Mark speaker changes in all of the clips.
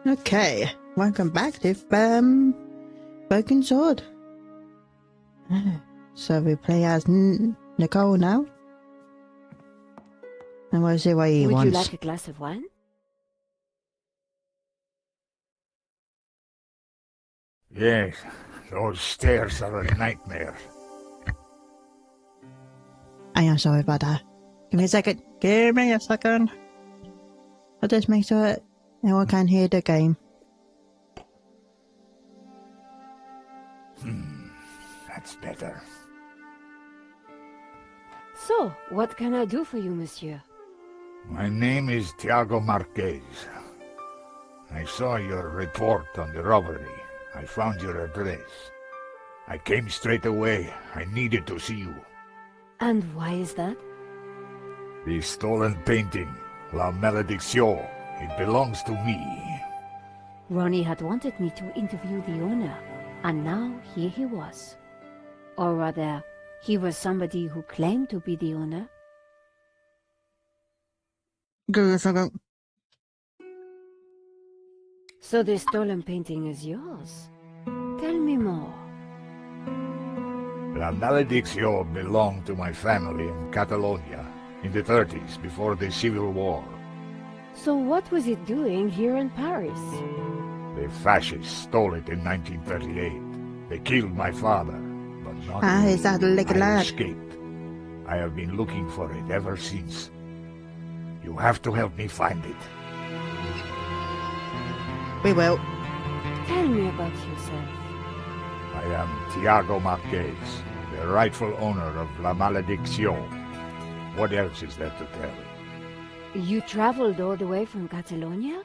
Speaker 1: Okay, welcome back to Broken Sword. So we play as Nicole now. And we'll see what he wants.
Speaker 2: Would you like a glass of wine?
Speaker 3: Yes, those stairs are a nightmare.
Speaker 1: I am sorry about that. Give me a second. Give me a second. I'll just make sure everyone can hear the game.
Speaker 3: That's better.
Speaker 2: So, what can I do for you, monsieur?
Speaker 3: My name is Tiago Marquez. I saw your report on the robbery. I found your address. I came straight away. I needed to see you.
Speaker 2: And why is that?
Speaker 3: The stolen painting, La Malédiction. It belongs to me.
Speaker 2: Ronnie had wanted me to interview the owner, and now here he was. Or rather, he was somebody who claimed to be the owner.
Speaker 1: Give me a second.
Speaker 2: So the stolen painting is yours. Tell me more.
Speaker 3: La Malédiction belonged to my family in Catalonia in the 30s, before the Civil War.
Speaker 2: So what was it doing here in Paris?
Speaker 3: The fascists stole it in 1938. They killed my father, but not me.
Speaker 1: Is that like
Speaker 3: I
Speaker 1: that?
Speaker 3: escaped. I have been looking for it ever since. You have to help me find it.
Speaker 1: We will.
Speaker 2: Tell me about yourself.
Speaker 3: I am Tiago Marquez, the rightful owner of La Malédiction. What else is there to tell?
Speaker 2: You traveled all the way from Catalonia?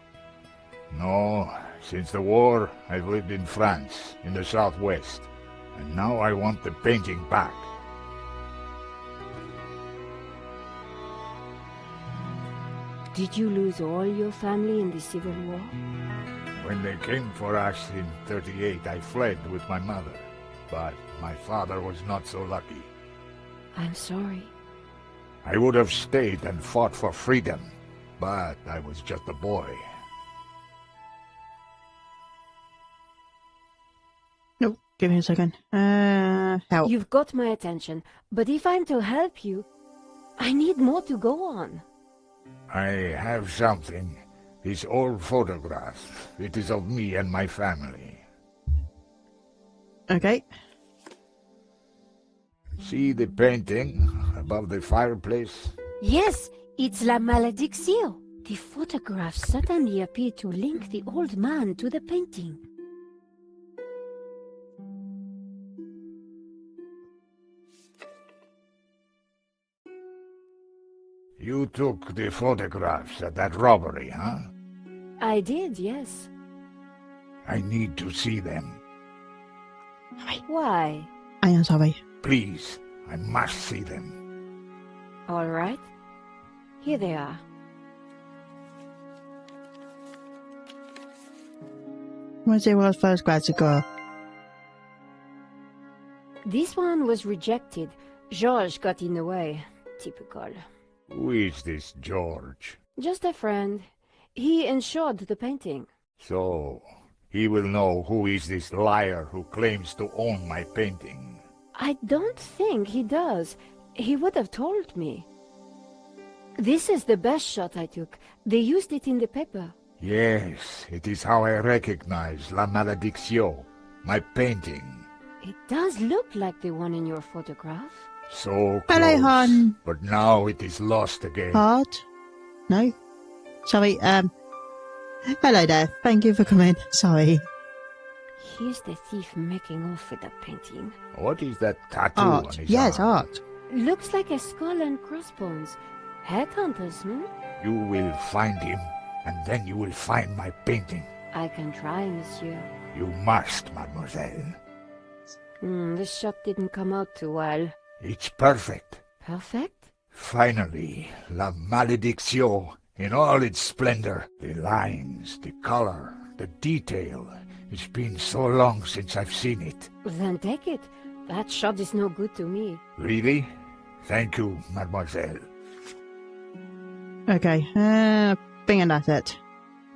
Speaker 3: No, since the war, I've lived in France, in the southwest. And now I want the painting back.
Speaker 2: Did you lose all your family in the Civil War?
Speaker 3: When they came for us in 38, I fled with my mother. But my father was not so lucky.
Speaker 2: I'm sorry.
Speaker 3: I would have stayed and fought for freedom, but I was just a boy.
Speaker 1: No, give me a second. Help.
Speaker 2: You've got my attention, but if I'm to help you, I need more to go on.
Speaker 3: I have something. This old photograph. It is of me and my family.
Speaker 1: Okay.
Speaker 3: See the painting above the fireplace?
Speaker 2: Yes, it's La Malédiction. The photograph certainly appeared to link the old man to the painting.
Speaker 3: You took the photographs at that robbery, huh?
Speaker 2: I did, yes.
Speaker 3: I need to see them.
Speaker 2: Why?
Speaker 1: I am sorry.
Speaker 3: Please, I must see them.
Speaker 2: All right. Here they are.
Speaker 1: What's it was first grad ago?
Speaker 2: This one was rejected. Georges got in the way. Typical.
Speaker 3: Who is this George?
Speaker 2: Just a friend. He insured the painting.
Speaker 3: So, he will know who is this liar who claims to own my painting.
Speaker 2: I don't think he does. He would have told me. This is the best shot I took. They used it in the paper.
Speaker 3: Yes, it is how I recognize La Malédiction, my painting.
Speaker 2: It does look like the one in your photograph.
Speaker 3: So
Speaker 1: Hello,
Speaker 3: close,
Speaker 1: hon.
Speaker 3: but now it is lost again.
Speaker 1: Heart? No? Sorry, Hello there. Thank you for coming. Sorry.
Speaker 2: Here's the thief making off with the painting.
Speaker 3: What is that tattoo on
Speaker 1: Art.
Speaker 3: his
Speaker 1: Yes,
Speaker 3: arm?
Speaker 1: art.
Speaker 2: Looks like a skull and crossbones. Headhunters,
Speaker 3: You will find him, and then you will find my painting.
Speaker 2: I can try, monsieur.
Speaker 3: You must, mademoiselle.
Speaker 2: This shot didn't come out too well.
Speaker 3: It's perfect.
Speaker 2: Perfect?
Speaker 3: Finally, La Malédiction in all its splendor. The lines, the color, the detail. It's been so long since I've seen it.
Speaker 2: Then take it. That shot is no good to me.
Speaker 3: Really? Thank you, mademoiselle.
Speaker 1: Okay, think that's it.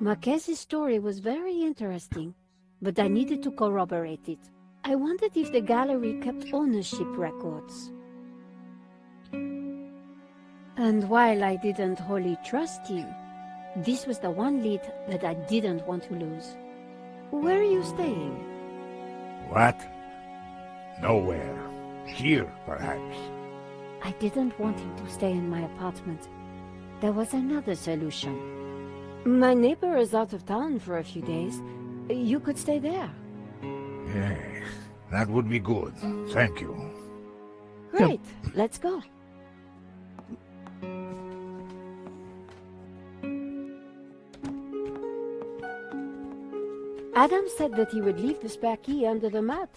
Speaker 2: Marquez's story was very interesting, but I needed to corroborate it. I wondered if the gallery kept ownership records. And while I didn't wholly trust him, this was the one lead that I didn't want to lose. Where are you staying?
Speaker 3: What? Nowhere. Here, perhaps.
Speaker 2: I didn't want him to stay in my apartment. There was another solution. My neighbor is out of town for a few days. You could stay there.
Speaker 3: Yes, that would be good. Thank you.
Speaker 2: Great, let's go. Adam said that he would leave the spare key under the mat.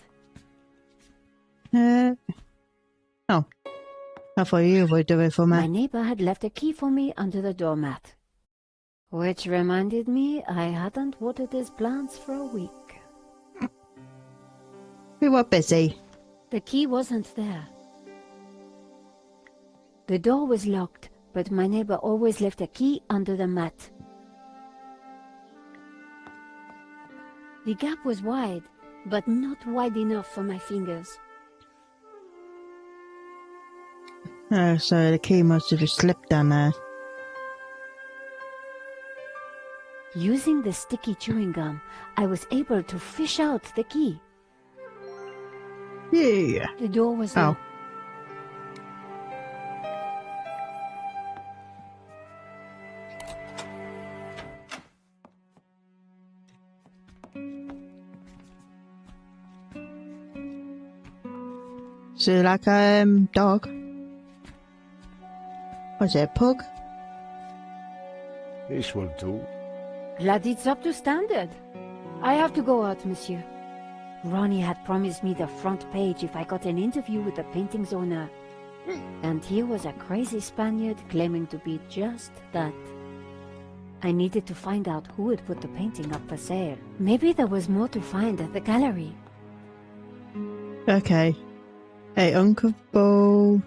Speaker 1: Oh. I thought you would do it for
Speaker 2: My
Speaker 1: me.
Speaker 2: neighbor had left a key for me under the doormat. Which reminded me I hadn't watered his plants for a week.
Speaker 1: We were busy.
Speaker 2: The key wasn't there. The door was locked, but my neighbor always left a key under the mat. The gap was wide, but not wide enough for my fingers.
Speaker 1: So the key must have just slipped down there.
Speaker 2: Using the sticky chewing gum, I was able to fish out the key.
Speaker 1: Yeah.
Speaker 2: The door was
Speaker 1: Oh.
Speaker 2: locked.
Speaker 1: So like dog? Was it a pug?
Speaker 3: This will do.
Speaker 2: Glad it's up to standard. I have to go out, monsieur. Ronnie had promised me the front page if I got an interview with the painting's owner. And he was a crazy Spaniard claiming to be just that. I needed to find out who had put the painting up for sale. Maybe there was more to find at the gallery.
Speaker 1: Okay. A uncomfortable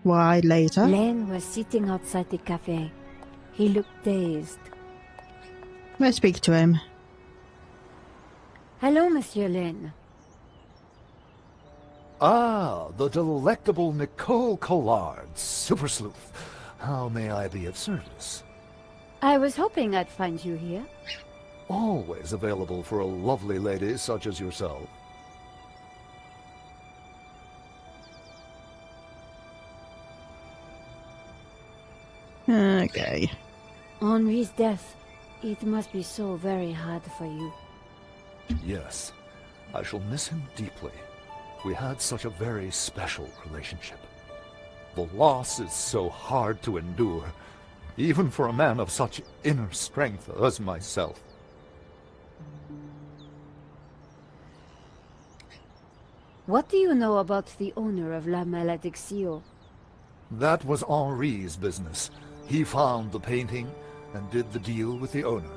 Speaker 1: while later.
Speaker 2: Len was sitting outside the cafe. He looked dazed.
Speaker 1: Let's speak to him.
Speaker 2: Hello, Monsieur Len.
Speaker 4: Ah, the delectable Nicole Collard, super sleuth. How may I be of service?
Speaker 2: I was hoping I'd find you here.
Speaker 4: Always available for a lovely lady such as yourself.
Speaker 1: Okay.
Speaker 2: Henri's death, it must be so very hard for you.
Speaker 4: Yes, I shall miss him deeply. We had such a very special relationship. The loss is so hard to endure, even for a man of such inner strength as myself.
Speaker 2: What do you know about the owner of La Malédiction?
Speaker 4: That was Henri's business. He found the painting and did the deal with the owner.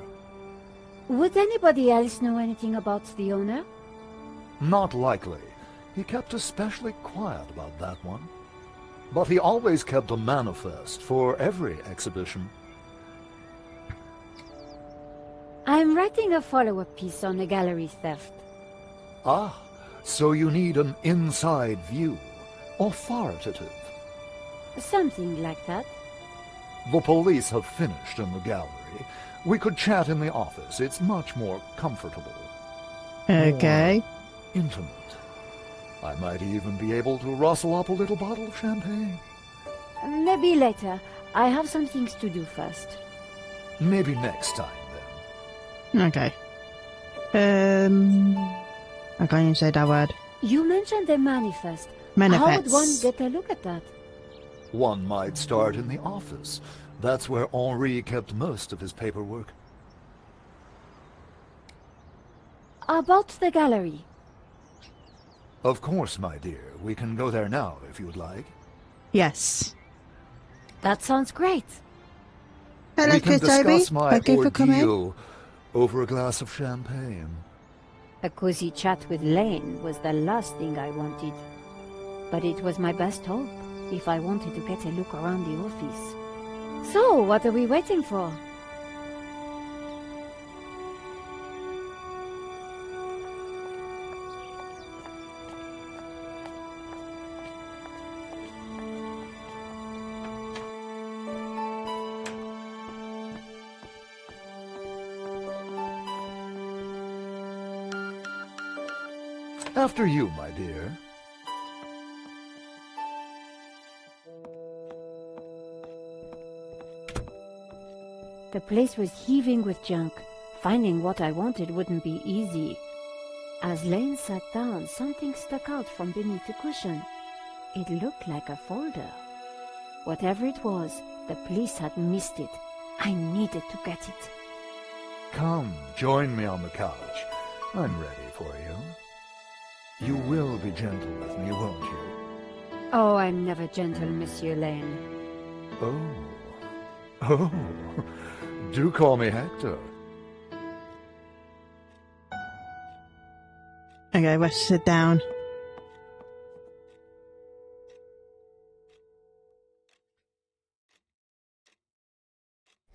Speaker 2: Would anybody else know anything about the owner?
Speaker 4: Not likely. He kept especially quiet about that one. But he always kept a manifest for every exhibition.
Speaker 2: I'm writing a follow-up piece on the gallery theft.
Speaker 4: Ah, so you need an inside view. Authoritative.
Speaker 2: Something like that.
Speaker 4: The police have finished in the gallery. We could chat in the office. It's much more comfortable.
Speaker 1: Okay.
Speaker 4: More intimate. I might even be able to rustle up a little bottle of champagne.
Speaker 2: Maybe later. I have some things to do first.
Speaker 4: Maybe next time, then.
Speaker 1: Okay. I can't even say that word.
Speaker 2: You mentioned the manifest.
Speaker 1: Manifest.
Speaker 2: How would one get a look at that?
Speaker 4: One might start in the office. That's where Henri kept most of his paperwork.
Speaker 2: About the gallery.
Speaker 4: Of course, my dear. We can go there now, if you would like.
Speaker 1: Yes.
Speaker 2: That sounds great.
Speaker 1: Hello,
Speaker 4: We can
Speaker 1: Chris Toby.
Speaker 4: discuss my
Speaker 1: Thank you for coming.
Speaker 4: ordeal over a glass of champagne.
Speaker 2: A cozy chat with Lane was the last thing I wanted. But it was my best hope if I wanted to get a look around the office. So, what are we waiting for?
Speaker 4: After you, my dear.
Speaker 2: The place was heaving with junk. Finding what I wanted wouldn't be easy. As Lane sat down, something stuck out from beneath the cushion. It looked like a folder. Whatever it was, the police had missed it. I needed to get it.
Speaker 4: Come, join me on the couch. I'm ready for you. You will be gentle with me, won't you?
Speaker 2: Oh, I'm never gentle, Monsieur Lane.
Speaker 4: Oh. Do call me Hector.
Speaker 1: Okay, let's sit down.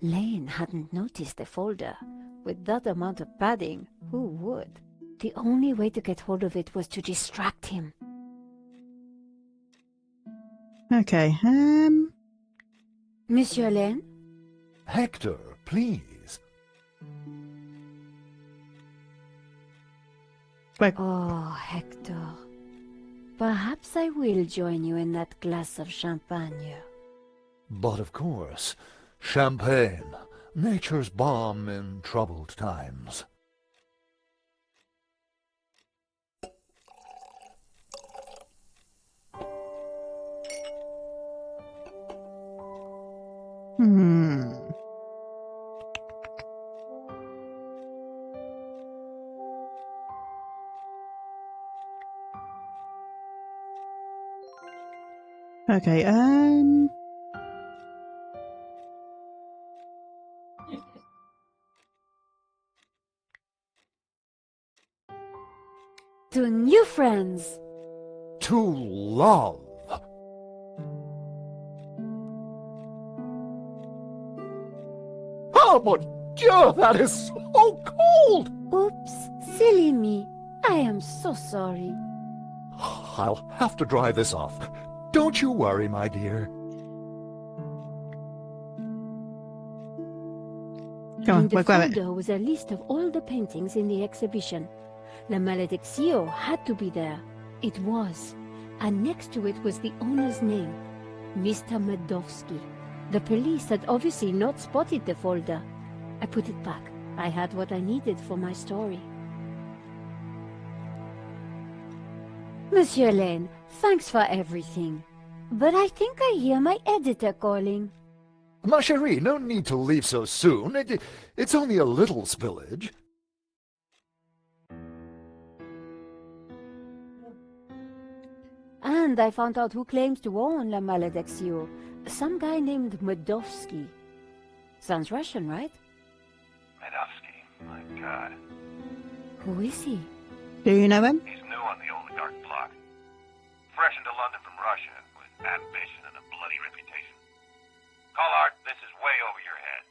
Speaker 2: Lane hadn't noticed the folder. With that amount of padding, who would? The only way to get hold of it was to distract him.
Speaker 1: Okay,
Speaker 2: Monsieur Lane?
Speaker 4: Hector, please.
Speaker 1: Wait.
Speaker 2: Oh, Hector. Perhaps I will join you in that glass of champagne.
Speaker 4: But of course, champagne, nature's balm in troubled times.
Speaker 1: Okay,
Speaker 2: To new friends!
Speaker 4: To love. Oh, mon Dieu, that is so cold!
Speaker 2: Oops, silly me. I am so sorry.
Speaker 4: I'll have to dry this off. Don't you worry, my dear.
Speaker 1: come on,
Speaker 2: In the
Speaker 1: we'll grab it.
Speaker 2: folder was a list of all the paintings in the exhibition. La Malediccio had to be there. It was. And next to it was the owner's name, Mr. Medovsky. The police had obviously not spotted the folder. I put it back. I had what I needed for my story. Monsieur Lane, thanks for everything. But I think I hear my editor calling.
Speaker 4: Ma chérie, no need to leave so soon. It's only a little spillage.
Speaker 2: And I found out who claims to own La Malediccio. Some guy named Medovsky. Sounds Russian, right?
Speaker 5: Medovsky, my God.
Speaker 2: Who is he?
Speaker 1: Do you know him?
Speaker 5: He's new on the oligarch block. Fresh into London from Russia, with ambition and a bloody reputation. Collard, this is way over your head.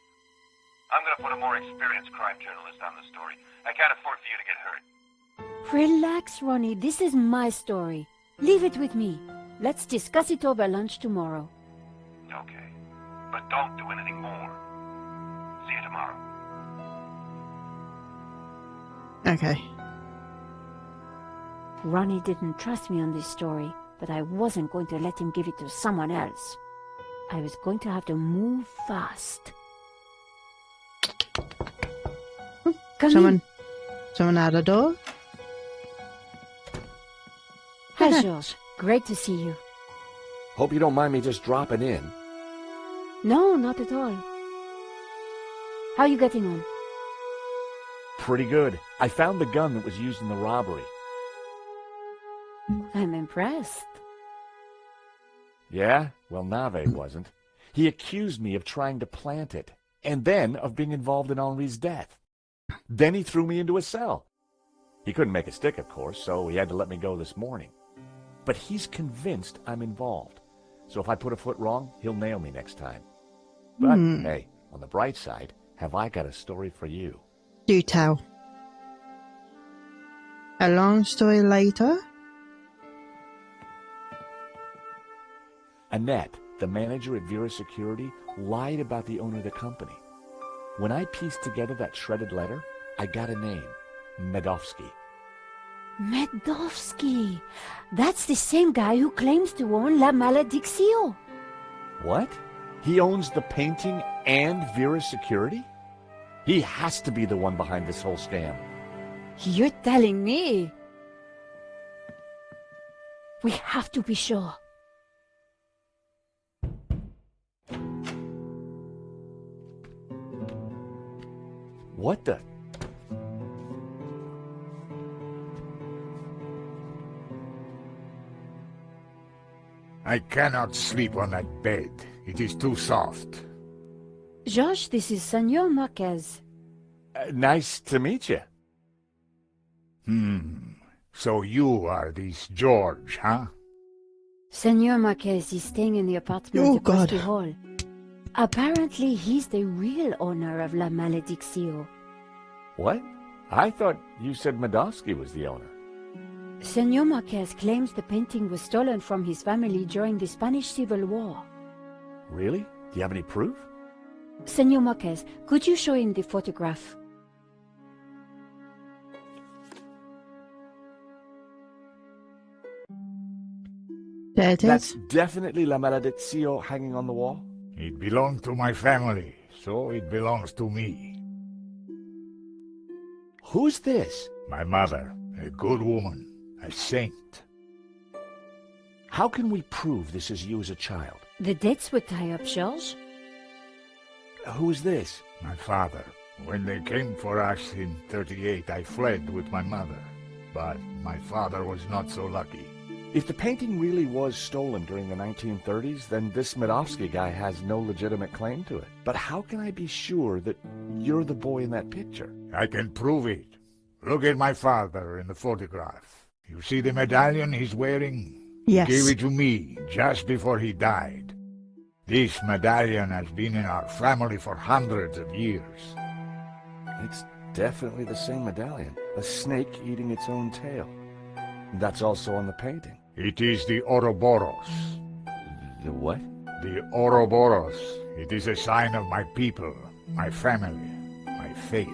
Speaker 5: I'm gonna put a more experienced crime journalist on the story. I can't afford for you to get hurt.
Speaker 2: Relax, Ronnie. This is my story. Leave it with me. Let's discuss it over lunch tomorrow.
Speaker 5: Okay. But don't do anything more. See you tomorrow.
Speaker 1: Okay.
Speaker 2: Ronnie didn't trust me on this story, but I wasn't going to let him give it to someone else. I was going to have to move fast. Come
Speaker 1: Someone at the door?
Speaker 2: in. Hi, George. Great to see you.
Speaker 6: Hope you don't mind me just dropping in.
Speaker 2: No, not at all. How are you getting on?
Speaker 6: Pretty good. I found the gun that was used in the robbery.
Speaker 2: I'm impressed.
Speaker 6: Yeah? Well, Navet wasn't. He accused me of trying to plant it, and then of being involved in Henri's death. Then he threw me into a cell. He couldn't make a stick, of course, so he had to let me go this morning. But he's convinced I'm involved. So if I put a foot wrong, he'll nail me next time. But, hey, on the bright side, have I got a story for you?
Speaker 1: Do tell. A long story later?
Speaker 6: Annette, the manager at VERA Security, lied about the owner of the company. When I pieced together that shredded letter, I got a name. Medovsky.
Speaker 2: Medovsky. That's the same guy who claims to own La Malediccio.
Speaker 6: What? He owns the painting and VERA Security? He has to be the one behind this whole scam.
Speaker 2: You're telling me? We have to be sure.
Speaker 6: What the?
Speaker 3: I cannot sleep on that bed. It is too soft.
Speaker 2: George, this is Senor Marquez.
Speaker 6: Nice to meet you.
Speaker 3: So you are this George, huh?
Speaker 2: Senor Marquez is staying in the apartment
Speaker 1: Oh,
Speaker 2: across
Speaker 1: God.
Speaker 2: the hall. Apparently, he's the real owner of La Malediccio.
Speaker 6: What? I thought you said Medovsky was the owner.
Speaker 2: Senor Marquez claims the painting was stolen from his family during the Spanish Civil War.
Speaker 6: Really? Do you have any proof?
Speaker 2: Senor Marquez, could you show him the photograph?
Speaker 1: There it
Speaker 6: That's
Speaker 1: is.
Speaker 6: definitely La Malediccio hanging on the wall?
Speaker 3: It belonged to my family, so it belongs to me.
Speaker 6: Who's this?
Speaker 3: My mother, a good woman, a saint.
Speaker 6: How can we prove this is you as a child?
Speaker 2: The dates would tie up, George.
Speaker 6: Who is this?
Speaker 3: My father. When they came for us in 38, I fled with my mother. But my father was not so lucky.
Speaker 6: If the painting really was stolen during the 1930s, then this Medovsky guy has no legitimate claim to it. But how can I be sure that you're the boy in that picture?
Speaker 3: I can prove it. Look at my father in the photograph. You see the medallion he's wearing?
Speaker 1: Yes.
Speaker 3: He gave it to me just before he died. This medallion has been in our family for hundreds of years.
Speaker 6: It's definitely the same medallion. A snake eating its own tail. That's also on the painting.
Speaker 3: It is the Ouroboros.
Speaker 6: The what?
Speaker 3: The Ouroboros. It is a sign of my people, my family, my faith.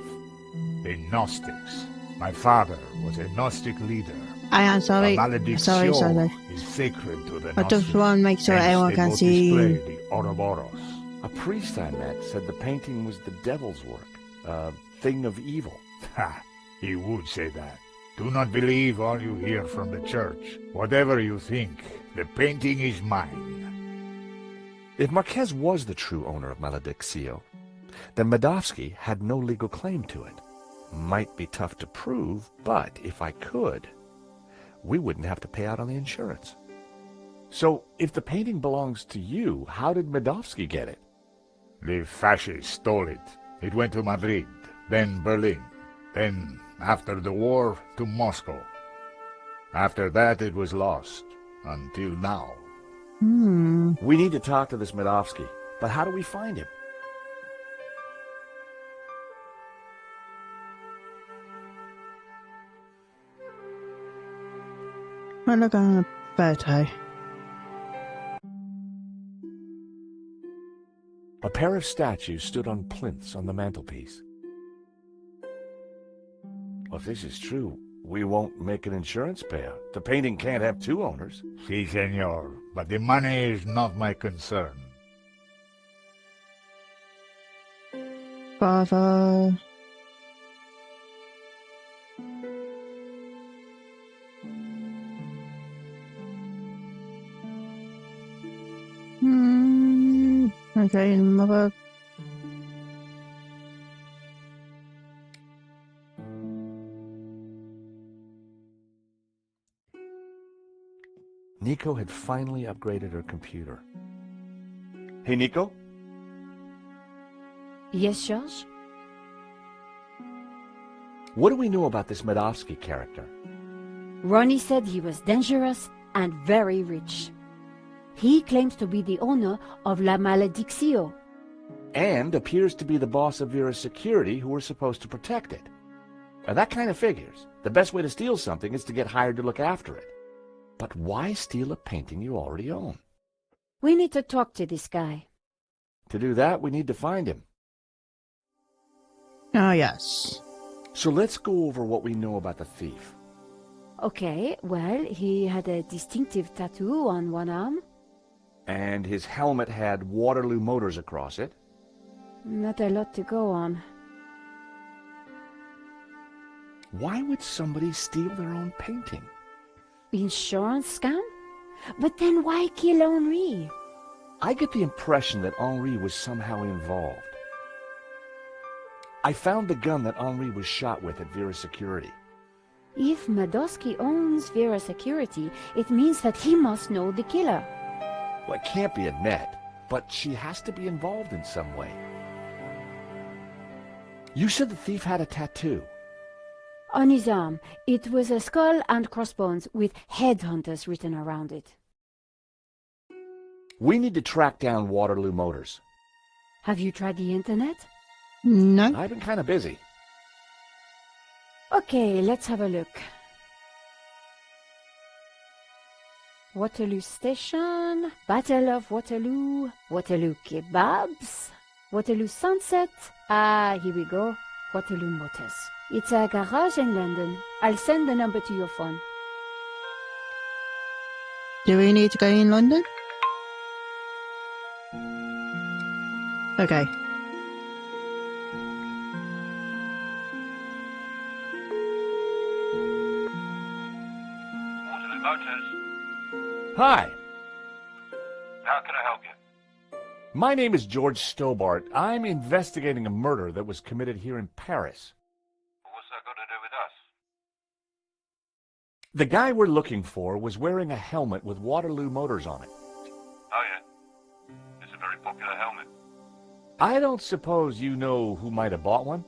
Speaker 3: The Gnostics. My father was a Gnostic leader.
Speaker 1: I am sorry.
Speaker 3: The Malediccio
Speaker 1: Sorry.
Speaker 3: is sacred to the
Speaker 1: I
Speaker 3: Gnostics.
Speaker 1: just want to make sure
Speaker 3: Hence
Speaker 1: everyone
Speaker 3: they
Speaker 1: can
Speaker 3: will
Speaker 1: see.
Speaker 3: display the Ouroboros.
Speaker 6: A priest I met said the painting was the devil's work. A thing of evil.
Speaker 3: Ha! He would say that. Do not believe all you hear from the church. Whatever you think, the painting is mine.
Speaker 6: If Marquez was the true owner of Malediccio, then Medovsky had no legal claim to it. Might be tough to prove, but if I could, we wouldn't have to pay out on the insurance. So, if the painting belongs to you, how did Medovsky get it?
Speaker 3: The fascists stole it. It went to Madrid, then Berlin, then, after the war, to Moscow. After that, it was lost, until now.
Speaker 6: We need to talk to this Medovsky, but how do we find him?
Speaker 1: Well, look on the photo.
Speaker 6: A pair of statues stood on plinths on the mantelpiece. Well, if this is true, we won't make an insurance payout. The painting can't have two owners.
Speaker 3: Si, senor, but the money is not my concern.
Speaker 1: Father. train mother.
Speaker 6: Nico had finally upgraded her computer. Hey, Nico?
Speaker 2: Yes, George?
Speaker 6: What do we know about this Medovsky character?
Speaker 2: Ronnie said he was dangerous and very rich. He claims to be the owner of La Malediccio.
Speaker 6: And appears to be the boss of VERA Security, who were supposed to protect it. Now that kind of figures. The best way to steal something is to get hired to look after it. But why steal a painting you already own?
Speaker 2: We need to talk to this guy.
Speaker 6: To do that, we need to find him.
Speaker 1: Oh, yes.
Speaker 6: So let's go over what we know about the thief.
Speaker 2: Okay, well, he had a distinctive tattoo on one arm.
Speaker 6: And his helmet had Waterloo Motors across it.
Speaker 2: Not a lot to go on.
Speaker 6: Why would somebody steal their own painting?
Speaker 2: Insurance scam? But then why kill Henri?
Speaker 6: I get the impression that Henri was somehow involved. I found the gun that Henri was shot with at VERA Security.
Speaker 2: If Medovsky owns VERA Security, it means that he must know the killer.
Speaker 6: Well, it can't be Annette, but she has to be involved in some way. You said the thief had a tattoo.
Speaker 2: On his arm, it was a skull and crossbones with headhunters written around it.
Speaker 6: We need to track down Waterloo Motors.
Speaker 2: Have you tried the internet?
Speaker 1: No.
Speaker 6: I've been kind of busy.
Speaker 2: Okay, let's have a look. Waterloo Station, Battle of Waterloo, Waterloo Kebabs, Waterloo Sunset. Ah, here we go. Waterloo Motors. It's a garage in London. I'll send the number to your phone.
Speaker 1: Do we need to go in London? Okay.
Speaker 5: Waterloo Motors.
Speaker 6: Hi,
Speaker 5: How can I help you?
Speaker 6: my name is George Stobart. I'm investigating a murder that was committed here in Paris.
Speaker 5: What's that got to do with us?
Speaker 6: The guy we're looking for was wearing a helmet with Waterloo Motors on it.
Speaker 5: Oh, yeah. It's a very popular helmet.
Speaker 6: I don't suppose you know who might have bought one?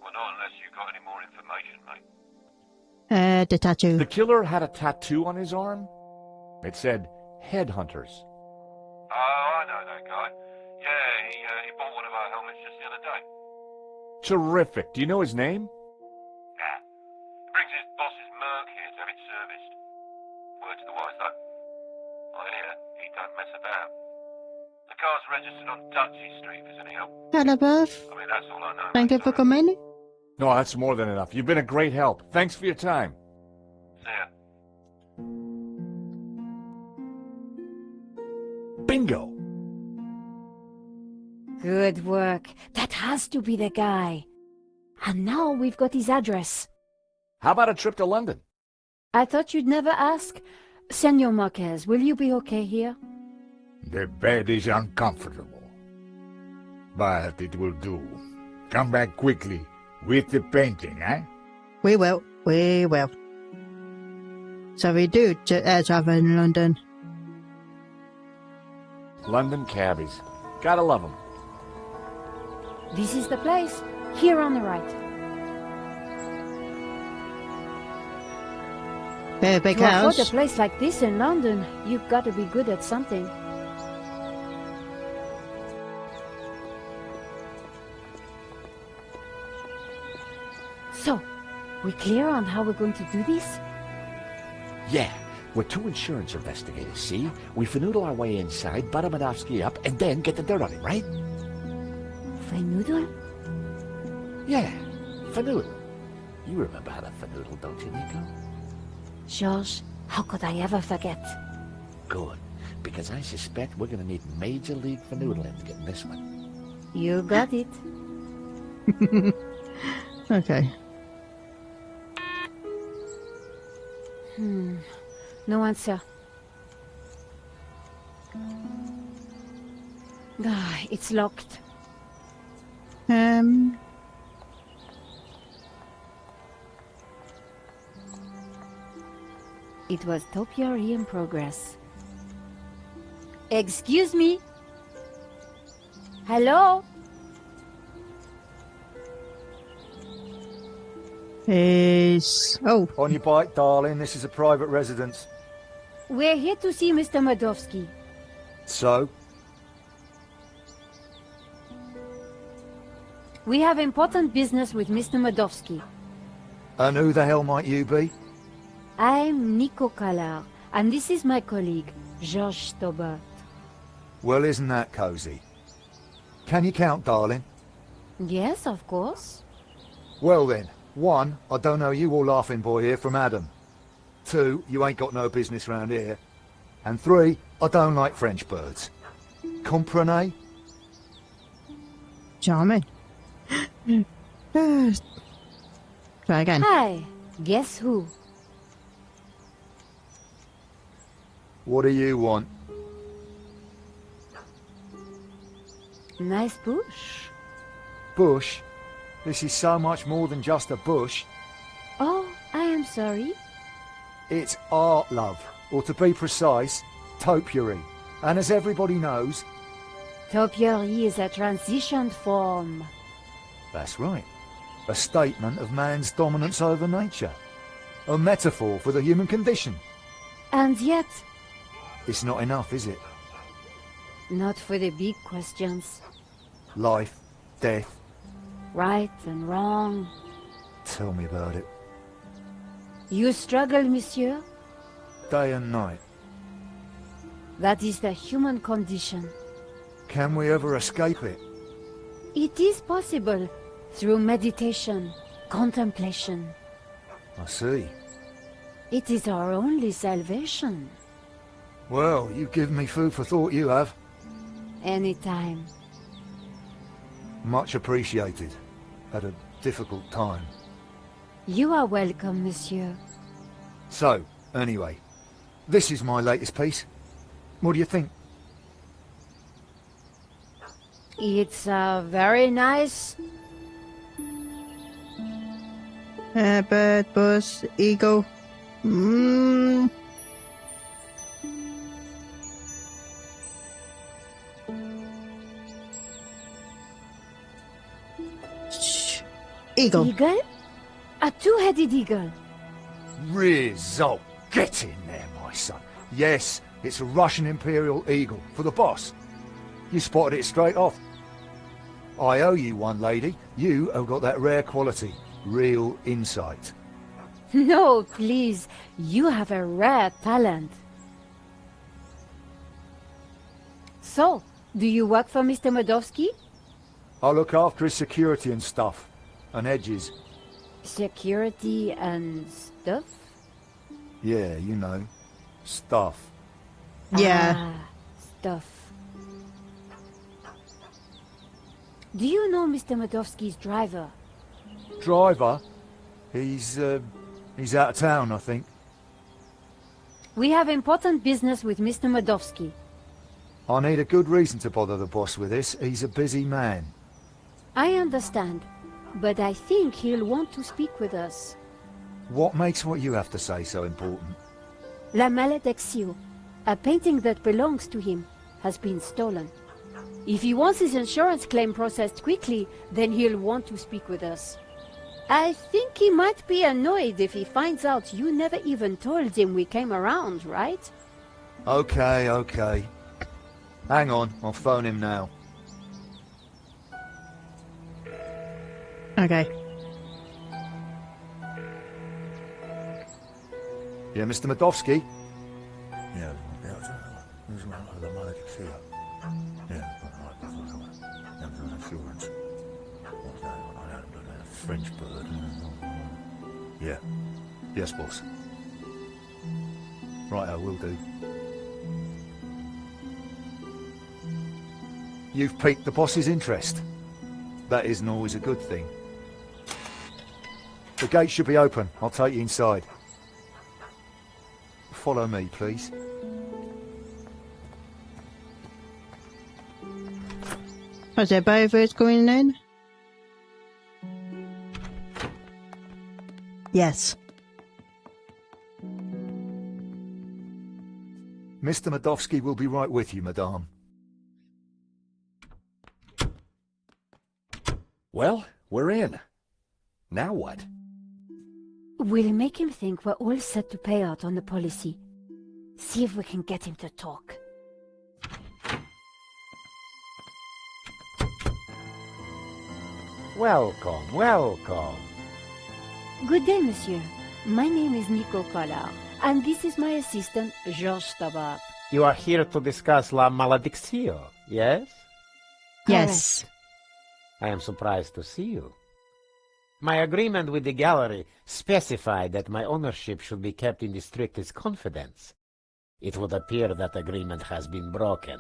Speaker 5: Well, not unless you've got any more information, mate.
Speaker 1: The tattoo.
Speaker 6: The killer had a tattoo on his arm. It said, Headhunters.
Speaker 5: Oh, I know that guy. Yeah, he bought one of our helmets just the other day.
Speaker 6: Terrific. Do you know his name?
Speaker 5: Nah. He brings his boss's Merc here to have it serviced. Word to the wise, though. I hear he don't mess about. The car's registered on Dutchy Street, if there's any help.
Speaker 1: Hello, Buff.
Speaker 5: I mean, that's all I know.
Speaker 1: Thank
Speaker 5: mate,
Speaker 1: you for
Speaker 5: sorry.
Speaker 1: coming.
Speaker 6: No, that's more than enough. You've been a great help. Thanks for your time.
Speaker 5: See ya.
Speaker 6: Bingo!
Speaker 2: Good work. That has to be the guy. And now we've got his address.
Speaker 6: How about a trip to London?
Speaker 2: I thought you'd never ask. Senor Marquez, will you be okay here?
Speaker 3: The bed is uncomfortable, but it will do. Come back quickly with the painting, eh?
Speaker 1: We will. We will. So we do travel in London.
Speaker 6: London cabbies. Gotta love them.
Speaker 2: This is the place. Here on the right.
Speaker 1: Very big
Speaker 2: To afford a
Speaker 1: house.
Speaker 2: place like this in London, you've got to be good at something. So, we clear on how we're going to do this?
Speaker 6: Yeah, we're two insurance investigators, see? We finagle our way inside, butter Medovsky up, and then get the dirt on him, right?
Speaker 2: Finagle?
Speaker 6: Yeah, finagle. You remember how to finagle, don't you, Nico?
Speaker 2: George, how could I ever forget?
Speaker 6: Good, because I suspect we're gonna need major league finaggling to get in this one.
Speaker 2: You got it.
Speaker 1: Okay.
Speaker 2: No answer. Ah, it's locked. It was topiary in progress. Excuse me? Hello?
Speaker 1: Oh,
Speaker 7: On your bike, darling. This is a private residence.
Speaker 2: We're here to see Mr. Madovsky.
Speaker 7: So?
Speaker 2: We have important business with Mr. Madovsky.
Speaker 7: And who the hell might you be?
Speaker 2: I'm Nico Collard, and this is my colleague, Georges Stobart.
Speaker 7: Well, isn't that cosy? Can you count, darling?
Speaker 2: Yes, of course.
Speaker 7: Well then, 1, I don't know you or laughing boy here from Adam. 2, you ain't got no business round here. And 3, I don't like French birds. Comprenez?
Speaker 1: charming. Try again.
Speaker 2: Hi, guess who?
Speaker 7: What do you want?
Speaker 2: Nice bush.
Speaker 7: Bush? This is so much more than just a bush.
Speaker 2: Oh, I am sorry.
Speaker 7: It's art, love. Or to be precise, topiary. And as everybody knows...
Speaker 2: Topiary is a transition form.
Speaker 7: That's right. A statement of man's dominance over nature. A metaphor for the human condition.
Speaker 2: And yet,
Speaker 7: It's not enough, is it?
Speaker 2: not for the big questions.
Speaker 7: Life, death.
Speaker 2: Right and wrong.
Speaker 7: Tell me about it.
Speaker 2: You struggle, monsieur?
Speaker 7: Day and night.
Speaker 2: That is the human condition.
Speaker 7: Can we ever escape it?
Speaker 2: It is possible through meditation, contemplation.
Speaker 7: I see.
Speaker 2: It is our only salvation.
Speaker 7: Well, you've given me food for thought, you have.
Speaker 2: Anytime.
Speaker 7: Much appreciated. At a difficult time.
Speaker 2: You are welcome, monsieur.
Speaker 7: So, anyway, this is my latest piece. What do you think?
Speaker 2: It's very nice.
Speaker 1: Bird, bus, eagle. Eagle.
Speaker 2: Eagle? A two-headed eagle.
Speaker 7: Result. Get in there, my son. Yes, it's a Russian Imperial Eagle for the boss. You spotted it straight off. I owe you one, lady. You have got that rare quality. Real insight.
Speaker 2: No, please. You have a rare talent. So, do you work for Mr. Madovsky?
Speaker 7: I look after his security and stuff. And edges.
Speaker 2: Security and stuff?
Speaker 7: Yeah, you know. Stuff.
Speaker 1: Yeah.
Speaker 2: Ah, stuff. Do you know Mr. Madovsky's driver?
Speaker 7: Driver? He's out of town, I think.
Speaker 2: We have important business with Mr. Madovsky.
Speaker 7: I need a good reason to bother the boss with this. He's a busy man.
Speaker 2: I understand, but I think he'll want to speak with us.
Speaker 7: What makes what you have to say so important?
Speaker 2: La Malédiction, a painting that belongs to him, has been stolen. If he wants his insurance claim processed quickly, then he'll want to speak with us. I think he might be annoyed if he finds out you never even told him we came around, right?
Speaker 7: Okay, okay. Hang on, I'll phone him now.
Speaker 1: Okay.
Speaker 7: Yeah, Mr. Madovsky?
Speaker 3: Yeah, French bird.
Speaker 7: Yeah. Yes, boss. Right, I will do. You've piqued the boss's interest. That isn't always a good thing. The gate should be open. I'll take you inside. Follow me, please.
Speaker 1: Was there both of us going in? Yes.
Speaker 7: Mr. Medovsky will be right with you, madame.
Speaker 6: Well, we're in. Now what?
Speaker 2: We'll make him think we're all set to pay out on the policy. See if we can get him to talk.
Speaker 8: Welcome, welcome.
Speaker 2: Good day, monsieur. My name is Nico, and this is my assistant, Georges Tabat.
Speaker 8: You are here to discuss La Maledictio, yes?
Speaker 1: Yes.
Speaker 8: I am surprised to see you. My agreement with the gallery specified that my ownership should be kept in the strictest confidence. It would appear that agreement has been broken.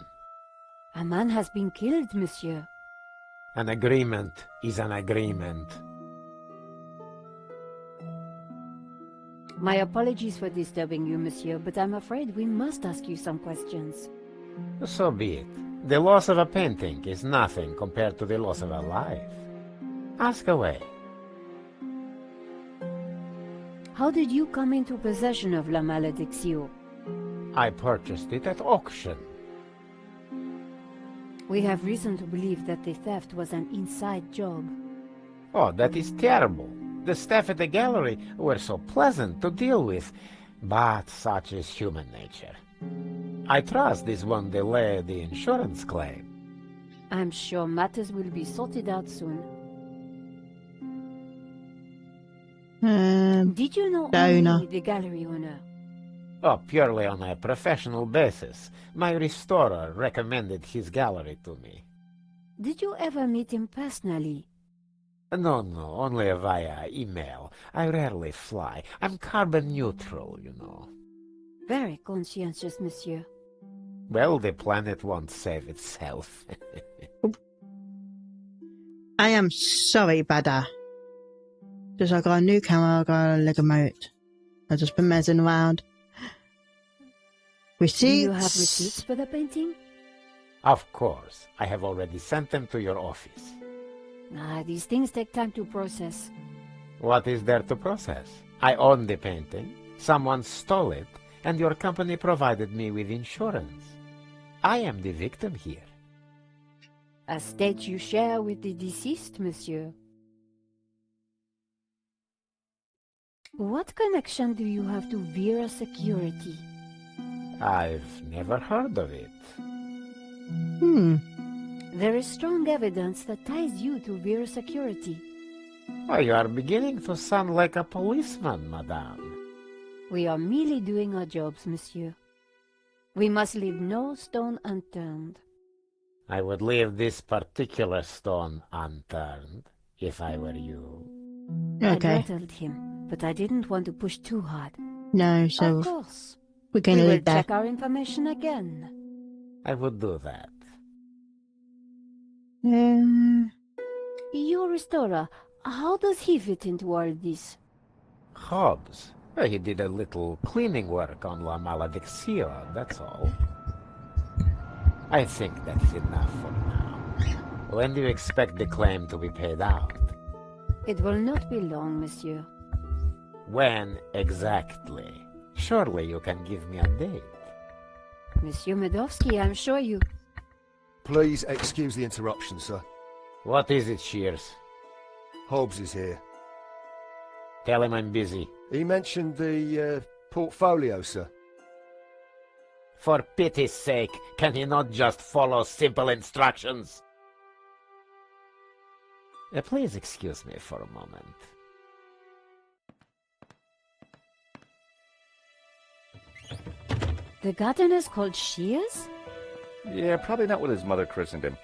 Speaker 2: A man has been killed, monsieur.
Speaker 8: An agreement is an agreement.
Speaker 2: My apologies for disturbing you, monsieur, but I'm afraid we must ask you some questions.
Speaker 8: So be it. The loss of a painting is nothing compared to the loss of a life. Ask away.
Speaker 2: How did you come into possession of La Maledictio?
Speaker 8: I purchased it at auction.
Speaker 2: We have reason to believe that the theft was an inside job.
Speaker 8: Oh, that is terrible. The staff at the gallery were so pleasant to deal with, but such is human nature. I trust this won't delay the insurance claim.
Speaker 2: I'm sure matters will be sorted out soon. Did you know
Speaker 1: Donor.
Speaker 2: only the gallery owner?
Speaker 8: Oh, purely on a professional basis. My restorer recommended his gallery to me.
Speaker 2: Did you ever meet him personally?
Speaker 8: No, only via email. I rarely fly. I'm carbon neutral, you know.
Speaker 2: Very conscientious, monsieur.
Speaker 8: Well, the planet won't save itself.
Speaker 1: I am sorry, Bada. Just I got a new camera, I got a Lego remote. I just been messing around. Receipts?
Speaker 2: Do you have receipts for the painting?
Speaker 8: Of course. I have already sent them to your office.
Speaker 2: These things take time to process.
Speaker 8: What is there to process? I own the painting. Someone stole it, and your company provided me with insurance. I am the victim here.
Speaker 2: A state you share with the deceased, monsieur. What connection do you have to VERA Security?
Speaker 8: I've never heard of it.
Speaker 2: There is strong evidence that ties you to VERA Security.
Speaker 8: Oh, you are beginning to sound like a policeman, madame.
Speaker 2: We are merely doing our jobs, monsieur. We must leave no stone unturned.
Speaker 8: I would leave this particular stone unturned, if I were you.
Speaker 2: I
Speaker 1: Okay.
Speaker 2: rattled him, but I didn't want to push too hard.
Speaker 1: No, so
Speaker 2: Of course.
Speaker 1: we're
Speaker 2: We
Speaker 1: going to
Speaker 2: will
Speaker 1: leave that.
Speaker 2: check our information again.
Speaker 8: I would do that.
Speaker 2: Your restorer, how does he fit into all this?
Speaker 8: Hobbs. Well, he did a little cleaning work on La Maledictio, that's all. I think that's enough for now. When do you expect the claim to be paid out?
Speaker 2: It will not be long, monsieur.
Speaker 8: When exactly? Surely you can give me a date.
Speaker 2: Monsieur Medovsky, I'm sure you...
Speaker 7: Please excuse the interruption, sir.
Speaker 8: What is it, Shears?
Speaker 7: Hobbs is here.
Speaker 8: Tell him I'm busy.
Speaker 7: He mentioned the portfolio, sir.
Speaker 8: For pity's sake, can he not just follow simple instructions? Please excuse me for a moment.
Speaker 2: The gardener's called Shears?
Speaker 6: Yeah, probably not what his mother christened him.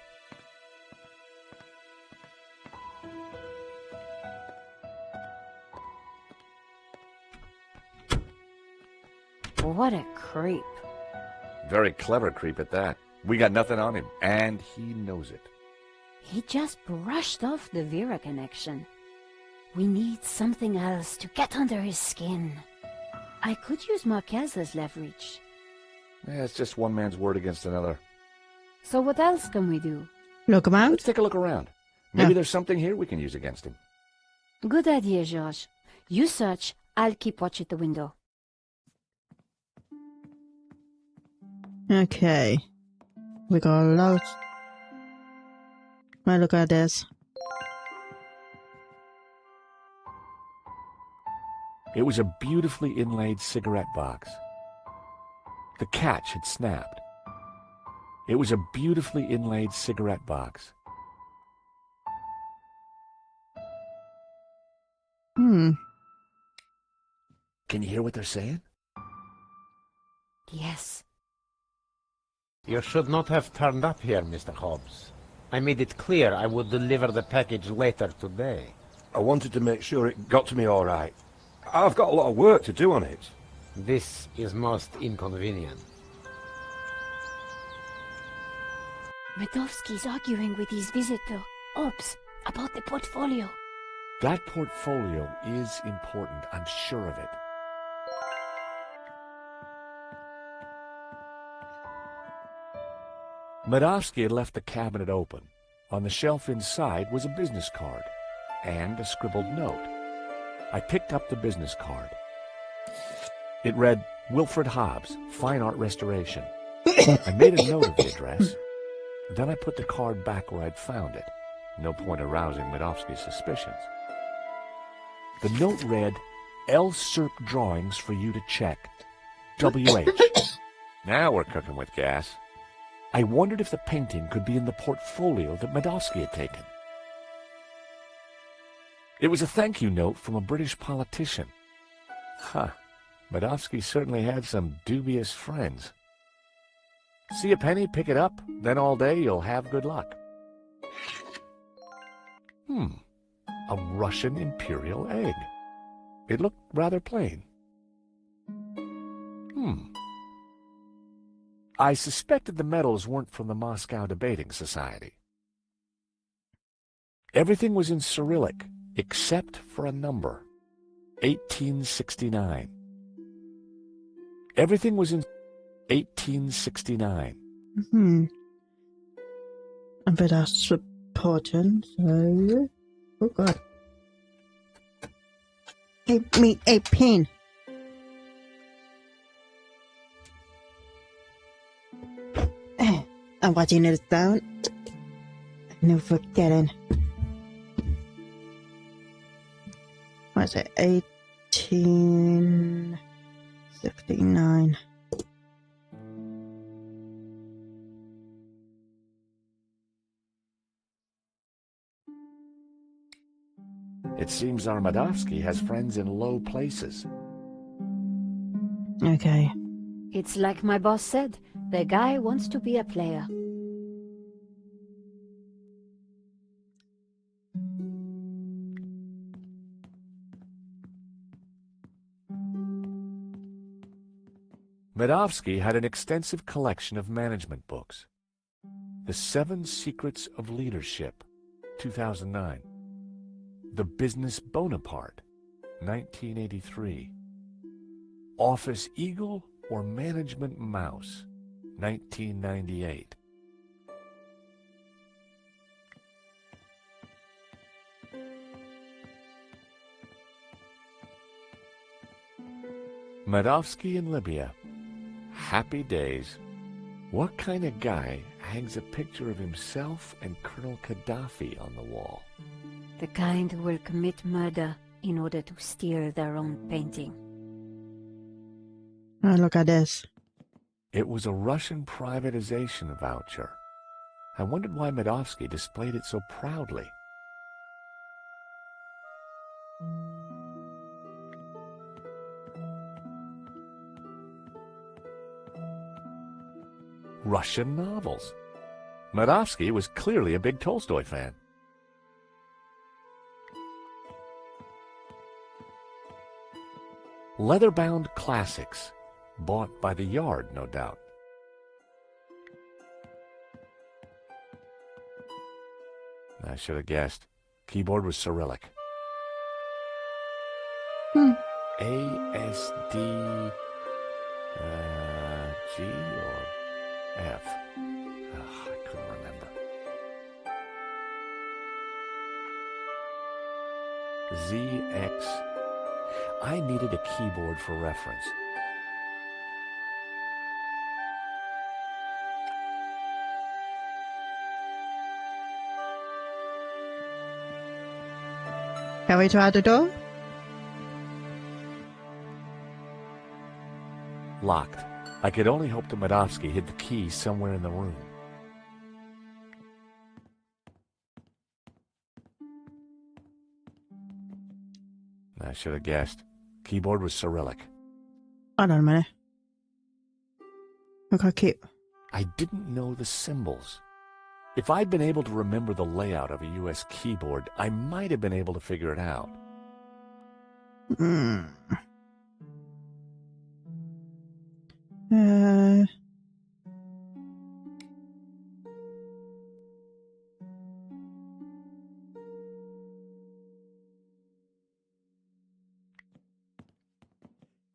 Speaker 2: What a creep.
Speaker 6: Very clever creep at that. We got nothing on him, and he knows it.
Speaker 2: He just brushed off the VERA connection. We need something else to get under his skin. I could use Marquez as leverage.
Speaker 6: Yeah, it's just one man's word against another.
Speaker 2: So what else can we do?
Speaker 1: Look around?
Speaker 6: Let's take a look around. Maybe
Speaker 1: Yeah.
Speaker 6: there's something here we can use against him.
Speaker 2: Good idea, George. You search, I'll keep watch at the window.
Speaker 1: Okay. We got loads. Well, look at this.
Speaker 6: It was a beautifully inlaid cigarette box. The catch had snapped. It was a beautifully inlaid cigarette box.
Speaker 1: Hmm.
Speaker 6: Can you hear what they're saying?
Speaker 2: Yes.
Speaker 8: You should not have turned up here, Mr. Hobbs. I made it clear I would deliver the package later today.
Speaker 9: I wanted to make sure it got to me all right. I've got a lot of work to do on it.
Speaker 8: This is most inconvenient.
Speaker 2: Medovsky's arguing with his visitor, Ops, about the portfolio.
Speaker 6: That portfolio is important, I'm sure of it. Medovsky had left the cabinet open. On the shelf inside was a business card and a scribbled note. I picked up the business card. It read, Wilfred Hobbs, Fine Art Restoration. I made a note of the address. Then I put the card back where I'd found it. No point arousing Medovsky's suspicions. The note read, L. Serp drawings for you to check. W.H. Now we're cooking with gas. I wondered if the painting could be in the portfolio that Medovsky had taken. It was a thank you note from a British politician. Huh. Medovsky certainly had some dubious friends. See a penny, pick it up, then all day you'll have good luck. A Russian imperial egg. It looked rather plain. I suspected the medals weren't from the Moscow Debating Society. Everything was in Cyrillic, except for a number. 1869. Everything was in 1869.
Speaker 1: But that's important, so... Oh, God. Give me a pin. I'm watching it down. No forgetting. What is it? 1869.
Speaker 6: It seems Armadovsky has friends in low places.
Speaker 1: Okay.
Speaker 2: It's like my boss said, the guy wants to be a player.
Speaker 6: Medovsky had an extensive collection of management books. The 7 Secrets of Leadership, 2009. The Business Bonaparte, 1983. Office Eagle or Management Mouse, 1998. Medovsky in Libya. Happy days. What kind of guy hangs a picture of himself and Colonel Gaddafi on the wall?
Speaker 2: The kind who will commit murder in order to steal their own painting.
Speaker 1: Oh, look at this.
Speaker 6: It was a Russian privatization voucher. I wondered why Medovsky displayed it so proudly. Russian novels. Medovsky was clearly a big Tolstoy fan. Leather-bound classics, bought by the yard, no doubt. I should have guessed. Keyboard was Cyrillic. A-S-D... G or F? I couldn't remember. ZX. I needed a keyboard for reference.
Speaker 1: Can we try the door?
Speaker 6: Locked. I could only hope that Medovsky hid the key somewhere in the room. I should have guessed. Keyboard was Cyrillic.
Speaker 1: Hold on a minute. Look how cute.
Speaker 6: I didn't know the symbols. If I'd been able to remember the layout of a US keyboard, I might have been able to figure it out.
Speaker 1: Hmm.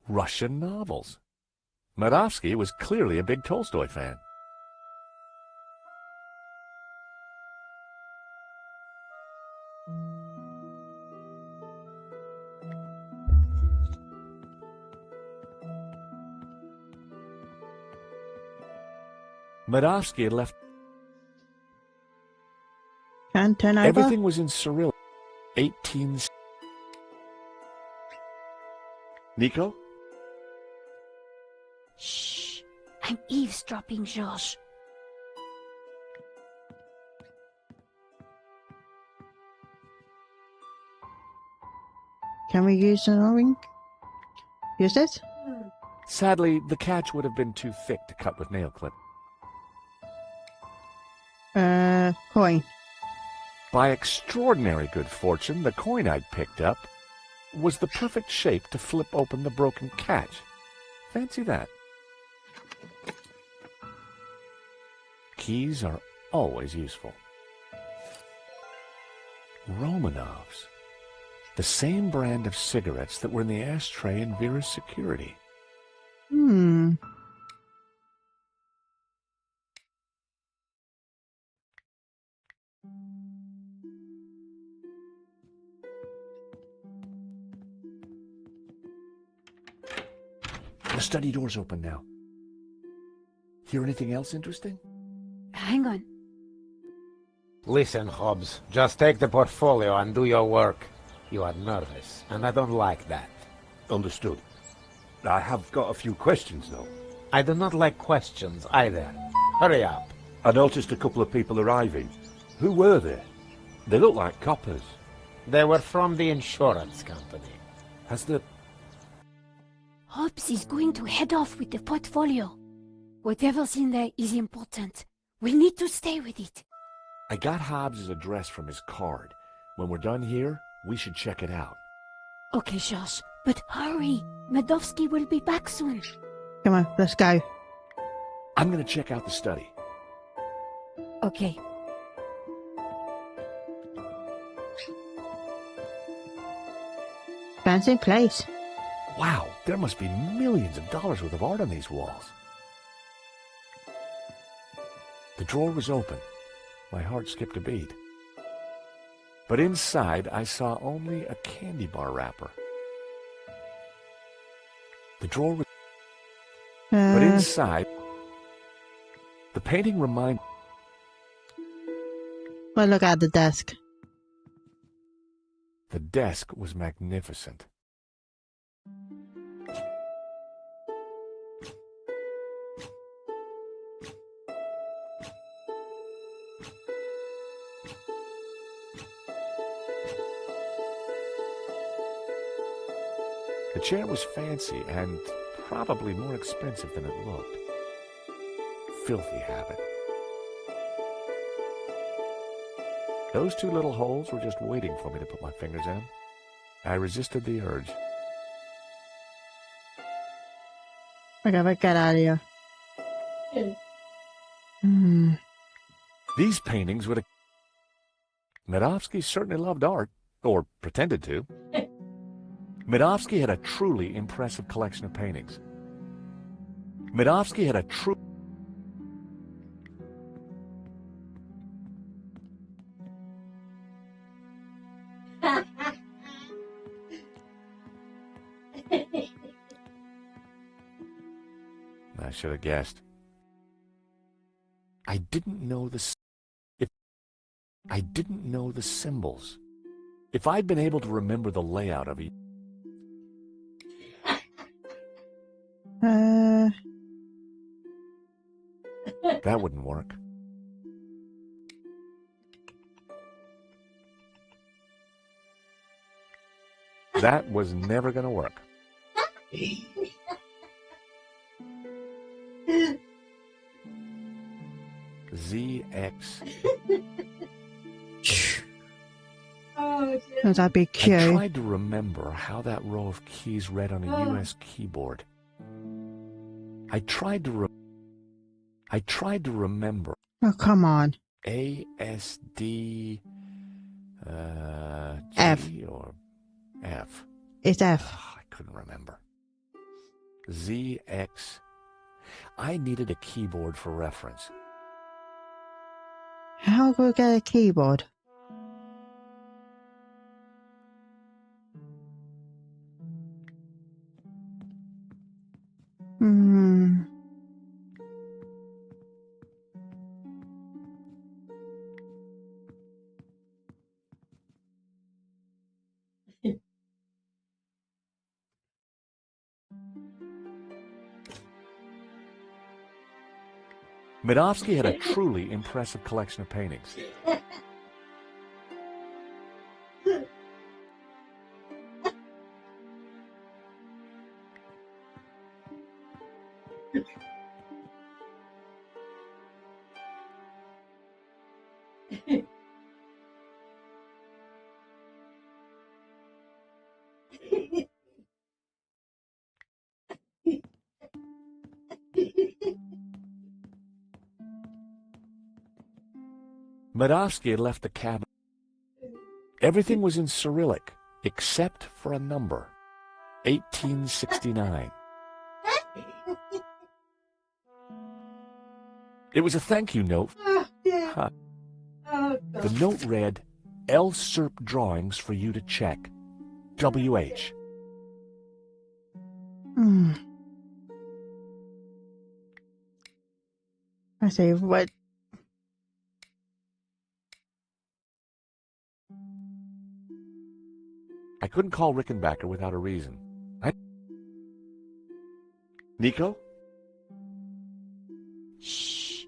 Speaker 6: Russian novels. Medovsky was clearly a big Tolstoy fan. Medovsky had left.
Speaker 1: Can turn over?
Speaker 6: Everything was in Cyrillic. 18. Nico?
Speaker 2: Shh. I'm eavesdropping, Josh.
Speaker 1: Can we use an O-ring? Use this?
Speaker 6: Sadly, the catch would have been too thick to cut with nail clip.
Speaker 1: Coin.
Speaker 6: By extraordinary good fortune, the coin I'd picked up was the perfect shape to flip open the broken catch. Fancy that. Keys are always useful. Romanovs. The same brand of cigarettes that were in the ashtray in VERA Security.
Speaker 1: Hmm.
Speaker 6: The study door's open now. Hear anything else interesting?
Speaker 2: Hang on.
Speaker 8: Listen, Hobbs, just take the portfolio and do your work. You are nervous, and I don't like that.
Speaker 9: Understood. I have got a few questions, though.
Speaker 8: I do not like questions either. Hurry up.
Speaker 9: I noticed a couple of people arriving. Who were they? They look like coppers.
Speaker 8: They were from the insurance company.
Speaker 9: Has the...
Speaker 2: Hobbs is going to head off with the portfolio. Whatever's in there is important. We need to stay with it.
Speaker 6: I got Hobbs' address from his card. When we're done here, we should check it out.
Speaker 2: Okay, Josh, but hurry. Medovsky will be back soon.
Speaker 1: Come on, let's go.
Speaker 6: I'm gonna check out the study.
Speaker 2: Okay.
Speaker 1: Fancy place.
Speaker 6: Wow, there must be millions of dollars worth of art on these walls. The drawer was open. My heart skipped a beat. But inside, I saw only a candy bar wrapper. The drawer was... But inside, the painting reminded...
Speaker 1: Well, look at the desk.
Speaker 6: The desk was magnificent. The chair was fancy and probably more expensive than it looked. Filthy habit. Those two little holes were just waiting for me to put my fingers in. I resisted the urge.
Speaker 1: Okay, let's get out of here. Hmm.
Speaker 6: These paintings would have... Medovsky certainly loved art, or pretended to. Medovsky had a truly impressive collection of paintings. Medovsky had a true... should have guessed. I didn't know the symbols. If I'd been able to remember the layout of it. That wouldn't work. That was never going to work. ZX.
Speaker 1: There's that big Q.
Speaker 6: I tried to remember how that row of keys read on a US keyboard. I tried to remember.
Speaker 1: Oh, come on.
Speaker 6: ASD
Speaker 1: F.
Speaker 6: G or F.
Speaker 1: It's F.
Speaker 6: Oh, I couldn't remember. ZX. I needed a keyboard for reference.
Speaker 1: How do I get a keyboard?
Speaker 6: Midovsky had a truly impressive collection of paintings. Midovsky had left the cabin. Everything was in Cyrillic, except for a number. 1869. It was a thank you note. Huh. The note read, L. Serp drawings for you to check. W.H.
Speaker 1: I say, what?
Speaker 6: I couldn't call Rickenbacker without a reason. Nico?
Speaker 1: Shh.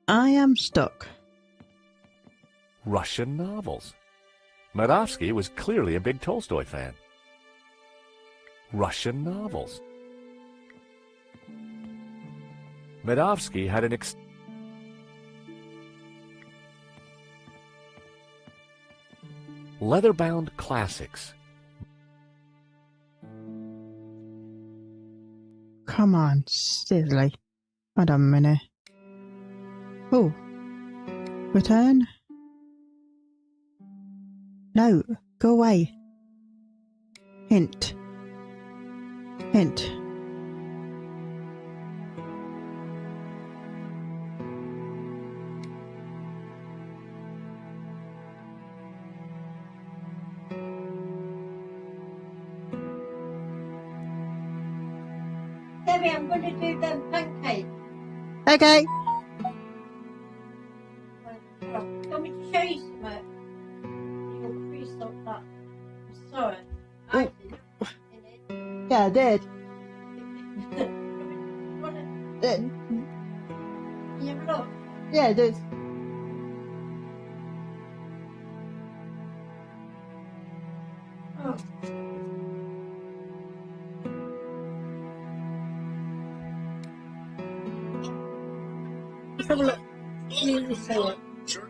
Speaker 1: I am stuck.
Speaker 6: Russian novels. Midovsky was clearly a big Tolstoy fan. Russian novels. Midovsky had an leather-bound classics.
Speaker 1: Come on, seriously. Hold on a minute. Oh. Return? No, go away. Hint. Hint.
Speaker 10: Debbie, I'm going to do them pancakes.
Speaker 1: Okay.
Speaker 10: Want me to show you something? You'll crease up that. I'm sorry. I didn't.
Speaker 1: Yeah, I did.
Speaker 10: You have a look?
Speaker 1: Yeah, I did.
Speaker 10: Oh. Let's have a look. You see it.
Speaker 11: Sure.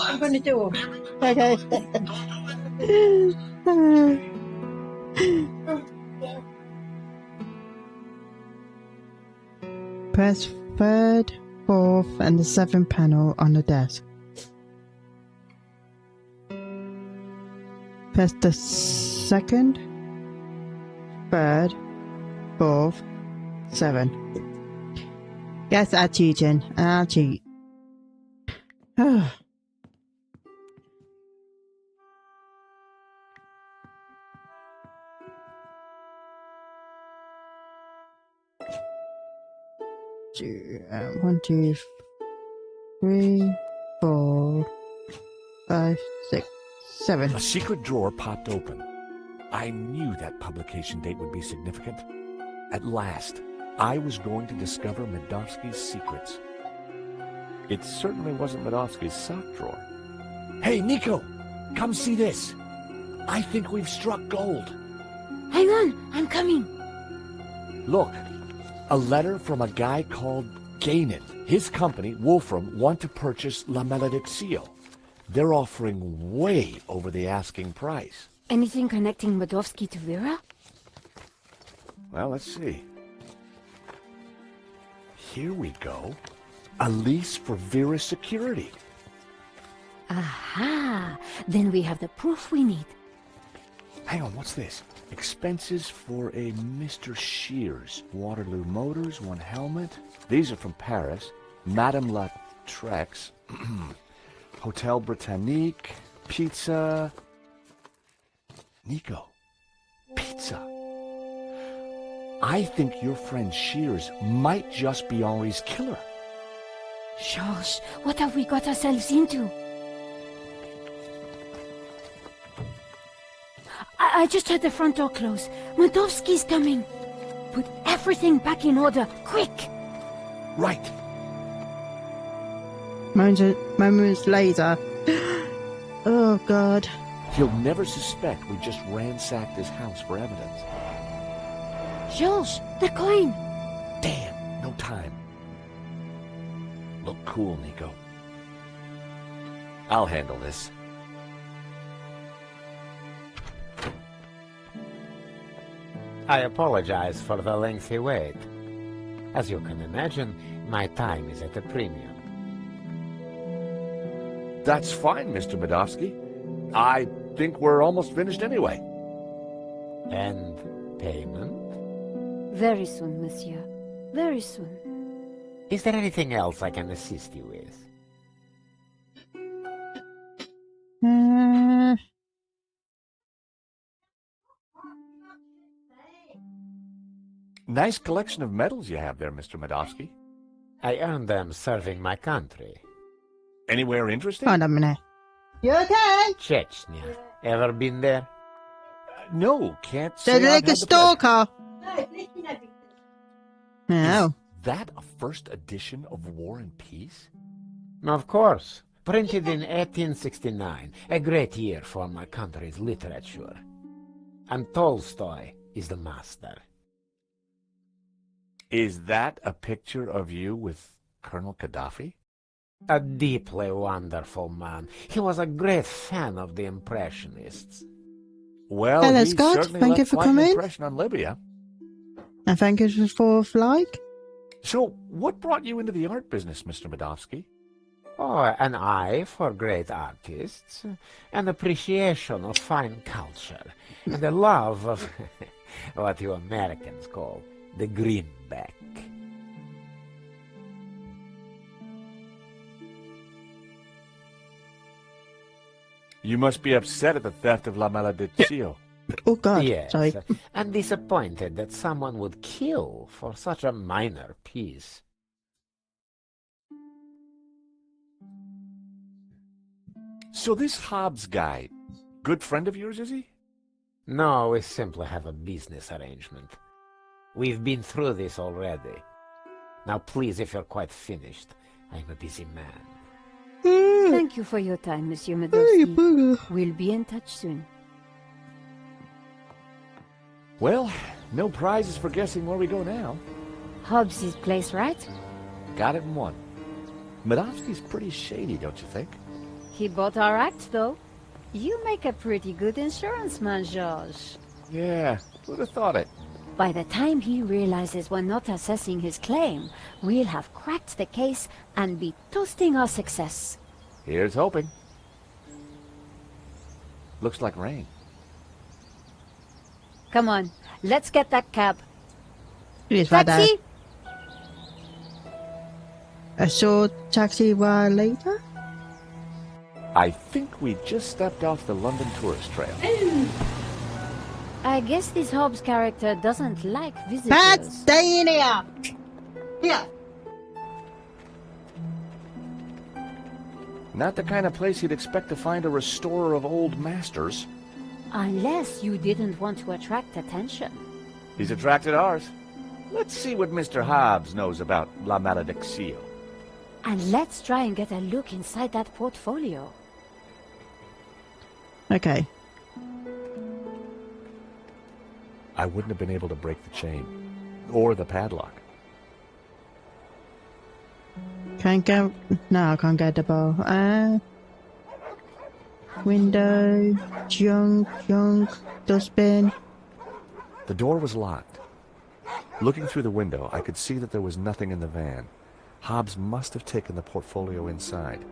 Speaker 10: I'm going to do it.
Speaker 1: Okay. Press third, fourth, and the seventh panel on the desk. Press the second, third, fourth, 7. Yes, I cheating. I cheat. One, 2, 3, 4, 5, 6, 7.
Speaker 6: A secret drawer popped open. I knew that publication date would be significant. At last, I was going to discover Medovsky's secrets. It certainly wasn't Medovsky's sock drawer. Hey, Nico! Come see this! I think we've struck gold.
Speaker 2: Hang on, I'm coming.
Speaker 6: Look, a letter from a guy called Gainan. His company, Wolfram, want to purchase La Malediccio. They're offering way over the asking price.
Speaker 2: Anything connecting Medovsky to Vera?
Speaker 6: Well, let's see. Here we go. A lease for VERA Security.
Speaker 2: Aha! Then we have the proof we need.
Speaker 6: Hang on, what's this? Expenses for a Mr. Shears. Waterloo Motors, 1 helmet. These are from Paris. Madame La Trex. Hotel Britannique. Pizza. Nico. Pizza. I think your friend Shears might just be Henri's killer.
Speaker 2: Georges, what have we got ourselves into? I just heard the front door close. Medovsky's coming. Put everything back in order, quick!
Speaker 6: Right.
Speaker 1: Moments later. Oh, God.
Speaker 6: He'll never suspect we just ransacked his house for evidence.
Speaker 2: Georges, the coin!
Speaker 6: Damn, no time. Look cool, Nico. I'll handle this.
Speaker 8: I apologize for the lengthy wait. As you can imagine, my time is at a premium.
Speaker 6: That's fine, Mr. Medovsky. I think we're almost finished anyway.
Speaker 8: And payment?
Speaker 2: Very soon, monsieur. Very soon.
Speaker 8: Is there anything else I can assist you with?
Speaker 6: Nice collection of medals you have there, Mr. Medovsky.
Speaker 8: I earned them serving my country.
Speaker 6: Anywhere interesting?
Speaker 1: Hold on a minute. You okay?
Speaker 8: Chechnya. Ever been there?
Speaker 6: No, can't say
Speaker 1: They're
Speaker 6: I've
Speaker 1: like a
Speaker 6: had the pleasure.
Speaker 1: stalker.
Speaker 10: No, it's lifting everything.
Speaker 1: Oh.
Speaker 6: Is that a first edition of War and Peace?
Speaker 8: Of course. Printed in 1869. A great year for my country's literature. And Tolstoy is the master.
Speaker 6: Is that a picture of you with Colonel Gaddafi?
Speaker 8: A deeply wonderful man. He was a great fan of the Impressionists.
Speaker 6: Well,
Speaker 1: Hello,
Speaker 6: he
Speaker 1: Scott.
Speaker 6: certainly
Speaker 1: Thank
Speaker 6: left
Speaker 1: you for
Speaker 6: quite an
Speaker 1: coming.
Speaker 6: impression on Libya.
Speaker 1: And thank you for like.
Speaker 6: So, what brought you into the art business, Mr. Medovsky?
Speaker 8: Oh, an eye for great artists, an appreciation of fine culture, and a love of what you Americans call the greenback.
Speaker 6: You must be upset at the theft of La Malediccio.
Speaker 1: Oh, God.
Speaker 8: Yes,
Speaker 1: Sorry.
Speaker 8: and disappointed that someone would kill for such a minor piece.
Speaker 6: So this Hobbs guy, good friend of yours, is he?
Speaker 8: No, we simply have a business arrangement. We've been through this already. Now please, if you're quite finished, I'm a busy man.
Speaker 2: Thank you for your time, Monsieur
Speaker 1: Hey,
Speaker 2: Medovsky.
Speaker 1: booger.
Speaker 2: We'll be in touch soon.
Speaker 6: Well, no prizes for guessing where we go now.
Speaker 2: Hobbs' place, right?
Speaker 6: Got it in one. Medovsky's pretty shady, don't you think?
Speaker 2: He bought our act, though. You make a pretty good insurance man, George.
Speaker 6: Yeah, who'd have thought it?
Speaker 2: By the time he realizes we're not assessing his claim, we'll have cracked the case and be toasting our success.
Speaker 6: Here's hoping. Looks like rain.
Speaker 2: Come on, let's get that cab.
Speaker 1: Please, Father.
Speaker 2: Taxi!
Speaker 1: I saw taxi a while later.
Speaker 6: I think we just stepped off the London tourist trail.
Speaker 2: I guess this Hobbs character doesn't like visitors.
Speaker 1: Pat, stay in here! Here!
Speaker 6: Not the kind of place you'd expect to find a restorer of old masters.
Speaker 2: Unless you didn't want to attract attention.
Speaker 6: He's attracted ours. Let's see what Mr. Hobbs knows about La Malediccio.
Speaker 2: And let's try and get a look inside that portfolio.
Speaker 1: Okay.
Speaker 6: I wouldn't have been able to break the chain. Or the padlock.
Speaker 1: Can't go. No, I can't get the ball. Window. Junk. Dustbin.
Speaker 6: The door was locked. Looking through the window, I could see that there was nothing in the van. Hobbs must have taken the portfolio inside.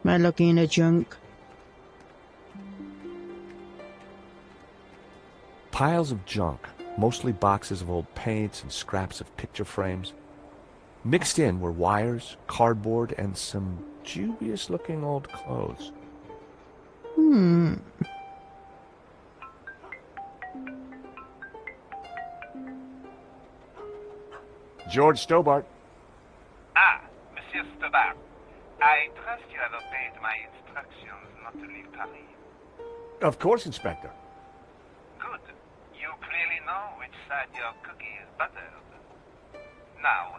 Speaker 1: Am I looking in the junk?
Speaker 6: Piles of junk, mostly boxes of old paints and scraps of picture frames. Mixed in were wires, cardboard, and some dubious-looking old clothes. George Stobart.
Speaker 5: Ah, Monsieur Stobart. I trust you have obeyed my instructions not to leave Paris.
Speaker 6: Of course, Inspector.
Speaker 5: Good. You clearly know which side your cookie is buttered. Now,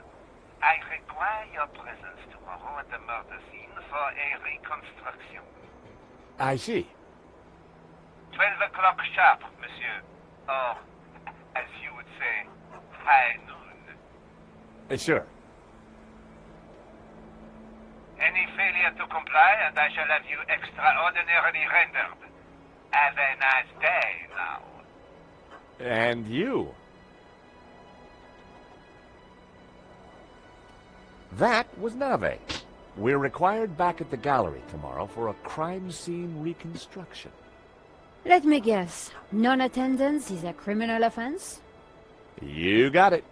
Speaker 5: I require your presence tomorrow at the murder scene for a reconstruction.
Speaker 6: I see.
Speaker 5: 12 o'clock sharp, monsieur. Or, as you would say, high noon.
Speaker 6: Sure.
Speaker 5: Any failure to comply, and I shall have you extraordinarily rendered. Have a nice day now.
Speaker 6: And you. That was Navet. We're required back at the gallery tomorrow for a crime scene reconstruction.
Speaker 2: Let me guess. Non-attendance is a criminal offense?
Speaker 6: You got it.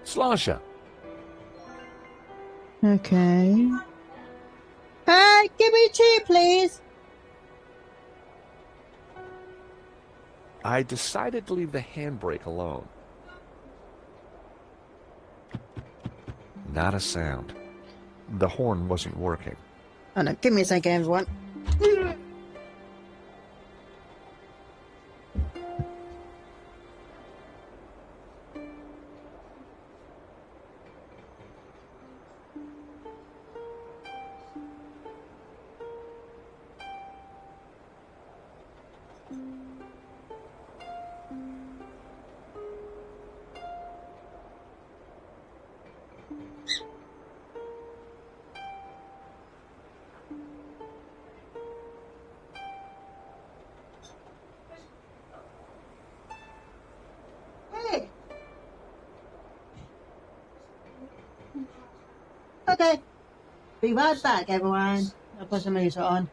Speaker 6: Slasha.
Speaker 1: Okay. Hey, give me 2, please.
Speaker 6: I decided to leave the handbrake alone. Not a sound. The horn wasn't working.
Speaker 1: Oh no, give me a second, everyone. Okay. Be right back, everyone. I'll put some music on.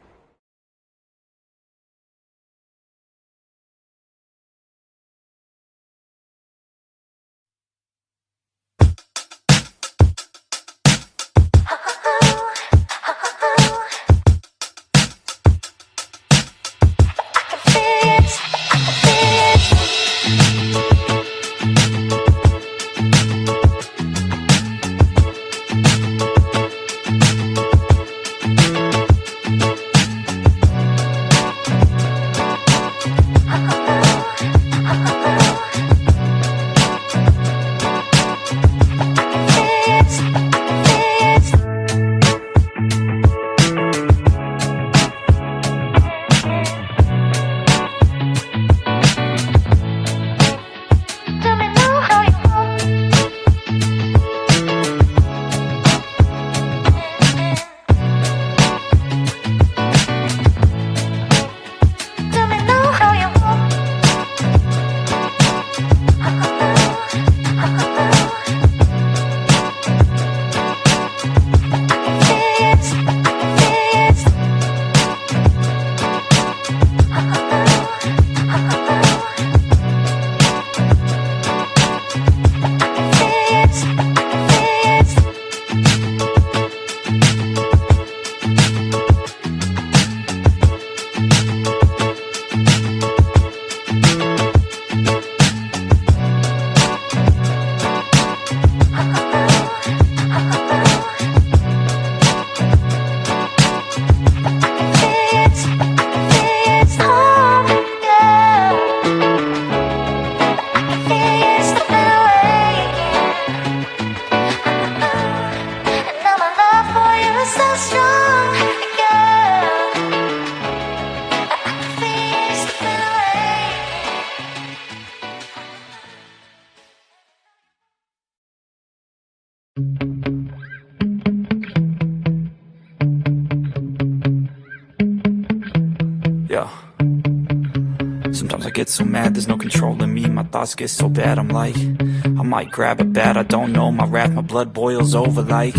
Speaker 11: I get so mad, there's no controlling me. My thoughts get so bad, I'm like, I might grab a bat, I don't know. My wrath, my blood boils over like,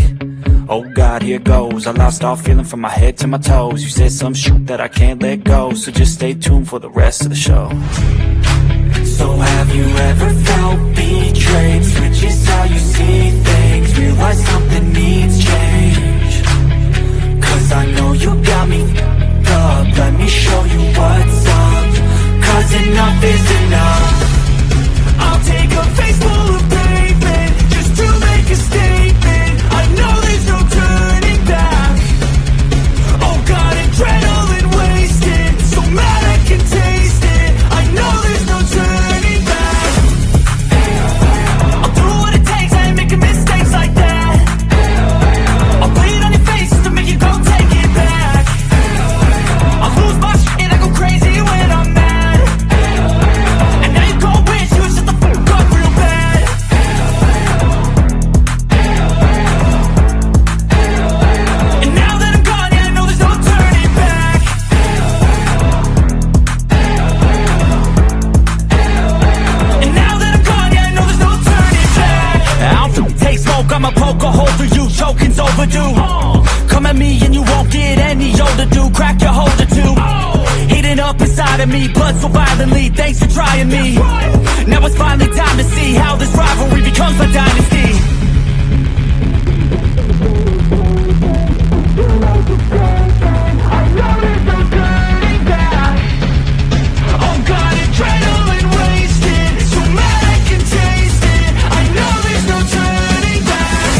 Speaker 11: oh God, here goes. I lost all feeling from my head to my toes. You said some shit that I can't let go, so just stay tuned for the rest of the show. So have you ever felt betrayed? Switches how you see things, realize something needs change. Cause I know you got me up, let me show you what's up. Cause enough is enough. I'll take a face full of pavement just to make a statement. I know there's no turning back. Oh God, adrenaline wasted, so mad I can taste it. I know there's no turning back. I'll do what it takes, I ain't making mistakes like that. I'll bleed on your face just to make you go take it back. I'll lose my shit and I go crazy when I'm mad. And now you gon' wish you would shut the fuck up real bad. And now that I'm gone, yeah, I know there's no turning back. And now that I'm gone, yeah, I know there's no turning back. I'll take smoke, I'ma poke a hole through you, choking's overdue. Come at me and you won't get any older, dude. Crack your holder too. Heating up inside of me, blood so violently. Thanks for trying me. Now it's finally time to see how this rivalry becomes a dynasty. I know there's no turning back. Oh God, adrenaline wasted, so mad I can taste it. I know there's no turning back.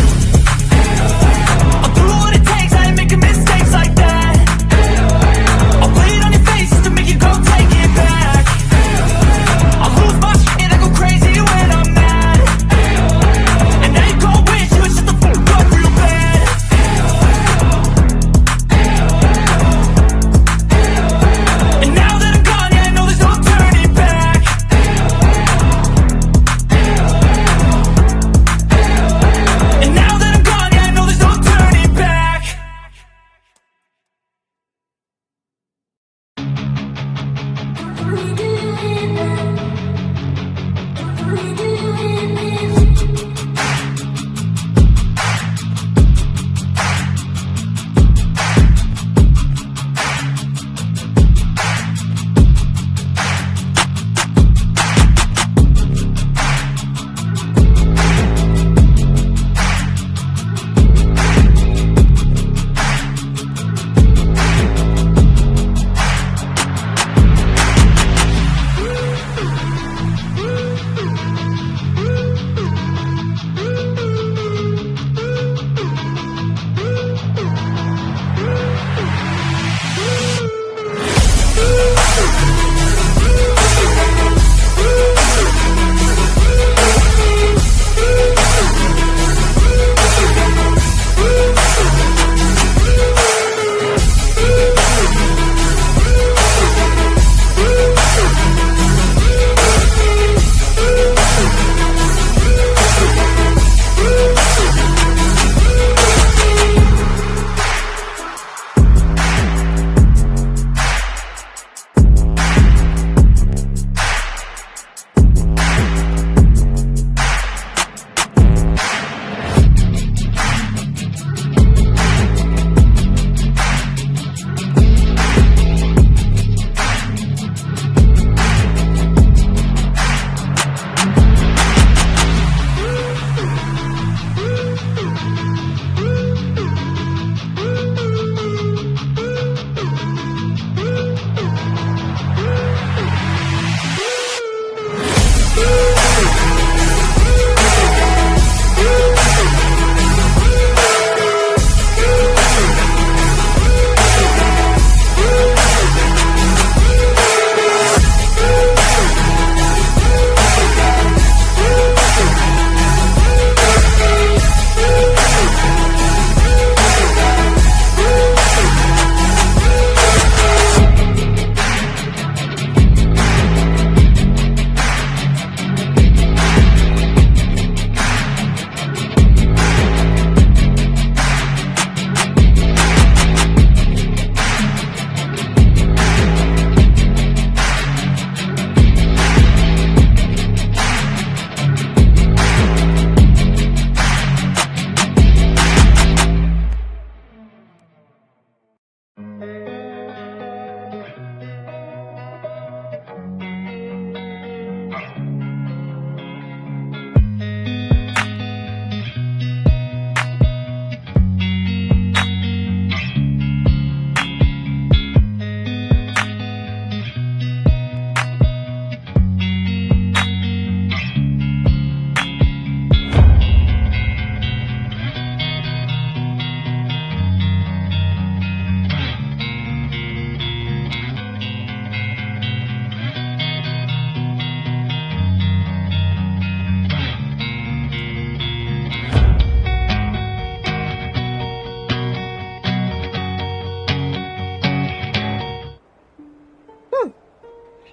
Speaker 11: I'll do what it takes, I ain't making mistakes like that. I'll bleed on your face just to make you go take it back. I'll lose my shit and I go crazy when I'm mad. And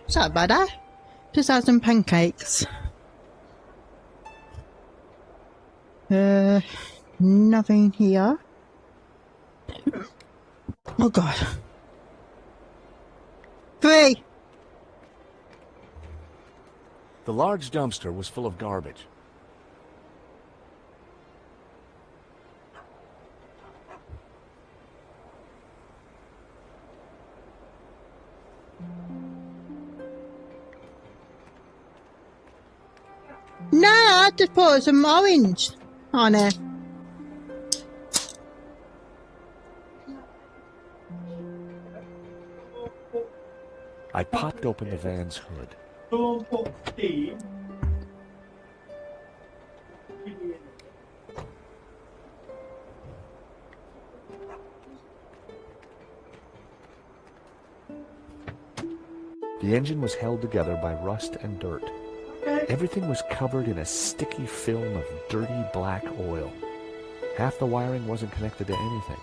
Speaker 1: Sorry about that. Just had some pancakes. Nothing here. Oh god. 3!
Speaker 6: The large dumpster was full of garbage.
Speaker 1: No, I just put some orange on it.
Speaker 6: I popped open the van's hood. The engine was held together by rust and dirt. Everything was covered in a sticky film of dirty black oil. Half the wiring wasn't connected to anything.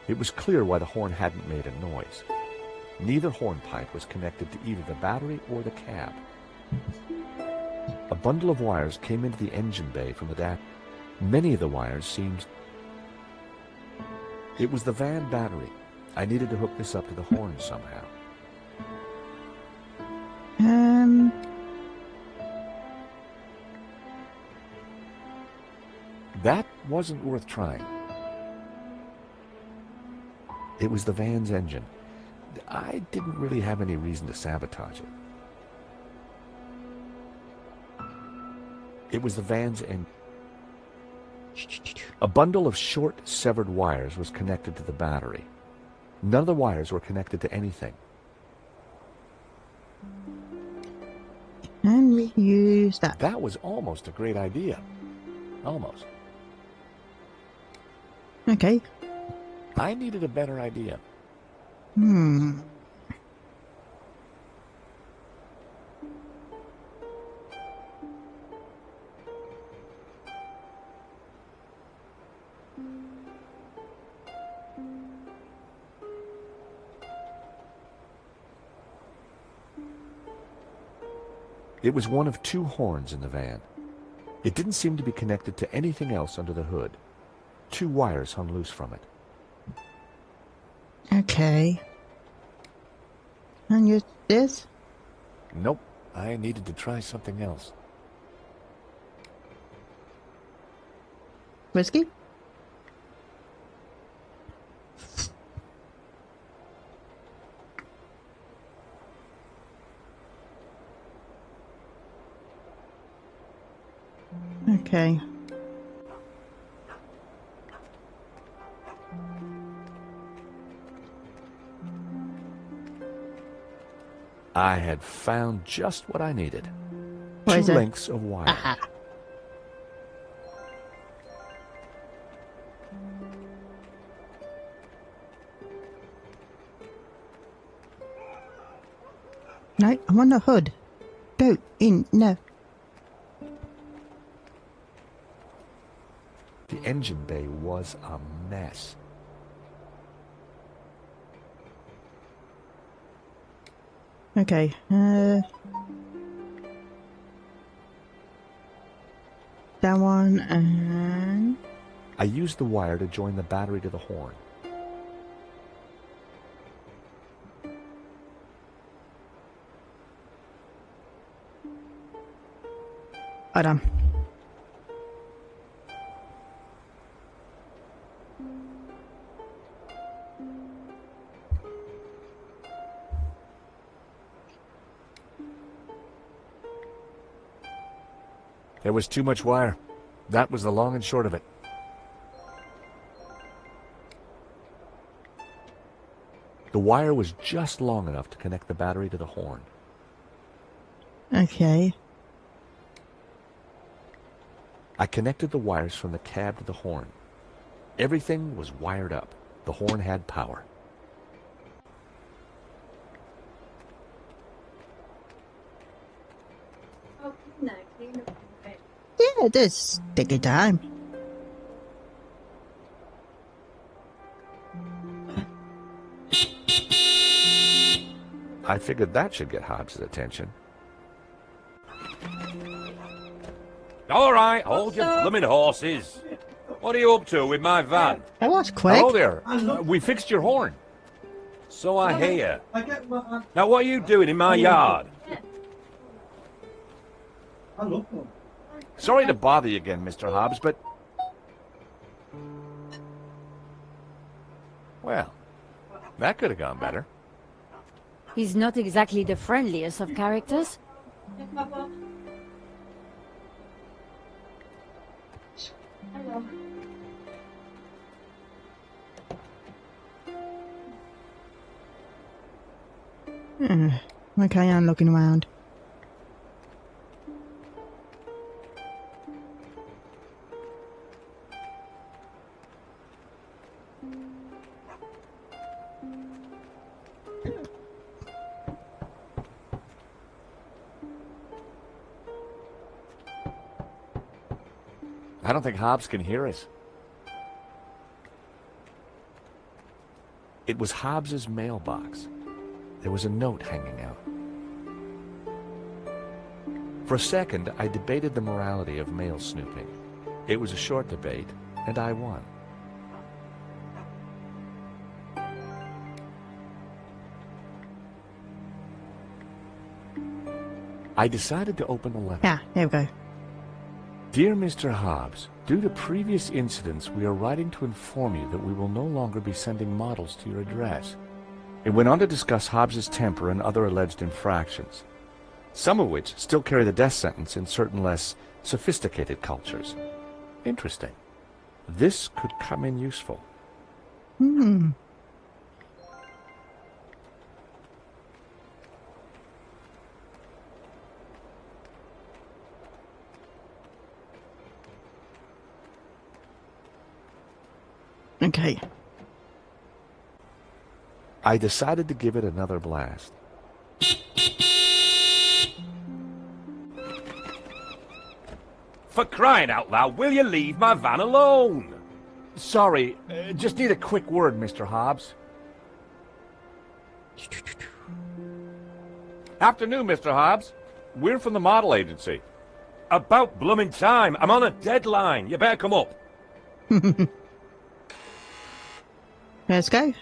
Speaker 6: It was clear why the horn hadn't made a noise. Neither hornpipe was connected to either the battery or the cab. A bundle of wires came into the engine bay from the dash. Many of the wires seemed... It was the van battery. I needed to hook this up to the horn somehow. That wasn't worth trying. It was the van's engine. I didn't really have any reason to sabotage it. It was the van's engine. A bundle of short, severed wires was connected to the battery. None of the wires were connected to anything.
Speaker 1: Can we use that?
Speaker 6: That was almost a great idea. Almost.
Speaker 1: Okay.
Speaker 6: I needed a better idea. It was one of two horns in the van. It didn't seem to be connected to anything else under the hood. 2 wires hung loose from it.
Speaker 1: Okay. And use this?
Speaker 6: Nope. I needed to try something else.
Speaker 1: Whiskey? Okay.
Speaker 6: I had found just what I needed.
Speaker 1: What is
Speaker 6: 2
Speaker 1: it?
Speaker 6: lengths of wire.
Speaker 1: Aha. No, I'm on the hood. Go in, no.
Speaker 6: The engine bay was a mess.
Speaker 1: Okay, that one, and...
Speaker 6: I used the wire to join the battery to the horn.
Speaker 1: Hold on.
Speaker 6: There was too much wire. That was the long and short of it. The wire was just long enough to connect the battery to the horn.
Speaker 1: Okay.
Speaker 6: I connected the wires from the cab to the horn. Everything was wired up. The horn had power.
Speaker 1: Yeah, this take your time.
Speaker 6: I figured that should get Hobbs' attention.
Speaker 9: All right, hold your blooming horses. What are you up to with my van?
Speaker 1: That was quick.
Speaker 6: Hello there. We fixed your horn.
Speaker 9: So I hear. Now what are you doing in my yard?
Speaker 6: Sorry to bother you again, Mr. Hobbs, but... Well, that could have gone better.
Speaker 2: He's not exactly the friendliest of characters.
Speaker 10: Hello.
Speaker 1: Okay, I'm looking around.
Speaker 6: I don't think Hobbs can hear us. It was Hobbs's mailbox. There was a note hanging out. For a second, I debated the morality of mail snooping. It was a short debate, and I won. I decided to open the letter.
Speaker 1: Yeah, there we go.
Speaker 6: Dear Mr. Hobbs, due to previous incidents, we are writing to inform you that we will no longer be sending models to your address. It went on to discuss Hobbs's temper and other alleged infractions, some of which still carry the death sentence in certain less sophisticated cultures. Interesting. This could come in useful.
Speaker 1: Okay.
Speaker 6: I decided to give it another blast.
Speaker 9: For crying out loud, will you leave my van alone?
Speaker 6: Sorry, just need a quick word, Mr. Hobbs. Afternoon, Mr. Hobbs. We're from the model agency.
Speaker 9: About blooming time. I'm on a deadline. You better come up.
Speaker 1: Let's go.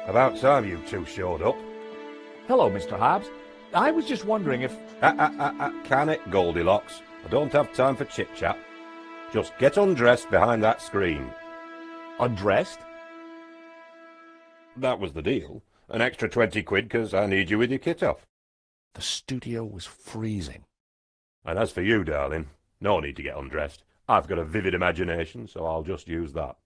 Speaker 9: About time you two showed up.
Speaker 6: Hello, Mr. Hobbs. I was just wondering if...
Speaker 9: Can it, Goldilocks? I don't have time for chit-chat. Just get undressed behind that screen.
Speaker 6: Undressed?
Speaker 9: That was the deal. An extra 20 quid because I need you with your kit off.
Speaker 6: The studio was freezing.
Speaker 9: And as for you, darling, no need to get undressed. I've got a vivid imagination, so I'll just use that.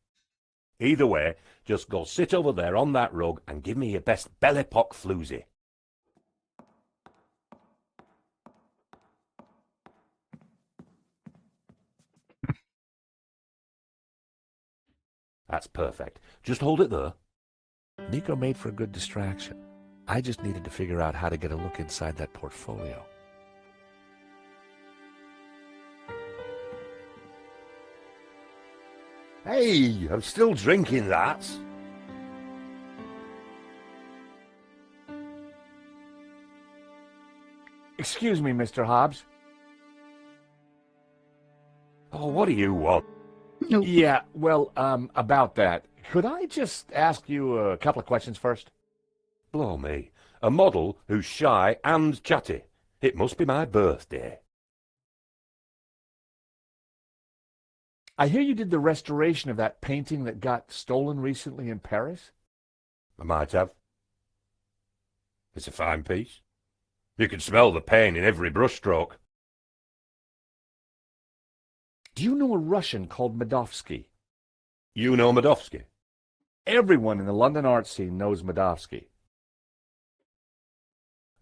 Speaker 9: Either way, just go sit over there on that rug and give me your best belly pock floozy. That's perfect. Just hold it there.
Speaker 6: Nico made for a good distraction. I just needed to figure out how to get a look inside that portfolio.
Speaker 9: Hey, I'm still drinking that.
Speaker 6: Excuse me, Mr. Hobbs.
Speaker 9: Oh, what do you want?
Speaker 1: Nope.
Speaker 6: Yeah, well, about that. Could I just ask you a couple of questions first?
Speaker 9: Blow me. A model who's shy and chatty. It must be my birthday.
Speaker 6: I hear you did the restoration of that painting that got stolen recently in Paris?
Speaker 9: I might have. It's a fine piece. You can smell the pain in every brushstroke.
Speaker 6: Do you know a Russian called Madovsky?
Speaker 9: You know Madovsky?
Speaker 6: Everyone in the London art scene knows Madovsky.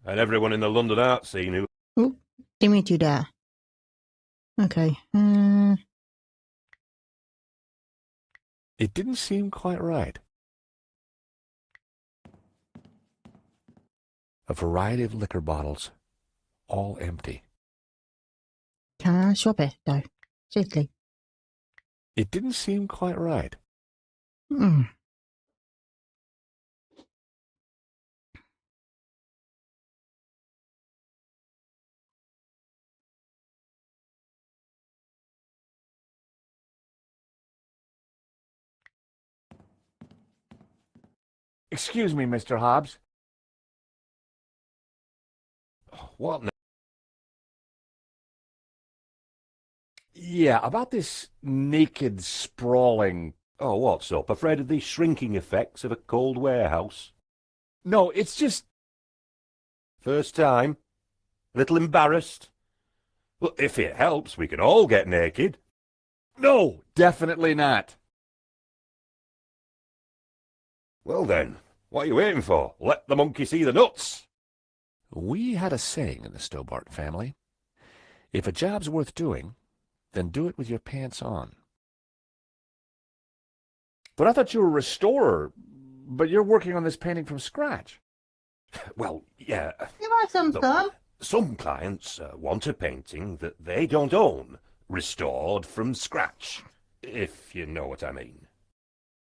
Speaker 9: And everyone in the London art scene who...
Speaker 1: Oh, didn't mean to there. Okay.
Speaker 6: It didn't seem quite right. A variety of liquor bottles, all empty.
Speaker 1: swap it, though. Seriously.
Speaker 6: It didn't seem quite right.
Speaker 1: Hmm.
Speaker 6: Excuse me, Mr. Hobbs.
Speaker 9: What now?
Speaker 6: Yeah, about this naked, sprawling...
Speaker 9: Oh, what's up? Afraid of the shrinking effects of a cold warehouse?
Speaker 6: No, it's just...
Speaker 9: First time? A little embarrassed? Well, if it helps, we can all get naked.
Speaker 6: No, definitely not.
Speaker 9: Well then, what are you waiting for? Let the monkey see the nuts!
Speaker 6: We had a saying in the Stobart family. If a job's worth doing, then do it with your pants on. But I thought you were a restorer, but you're working on this painting from scratch.
Speaker 9: Well, yeah.
Speaker 10: You want some
Speaker 9: Look,
Speaker 10: thumb?
Speaker 9: some clients want a painting that they don't own, restored from scratch, if you know what I mean.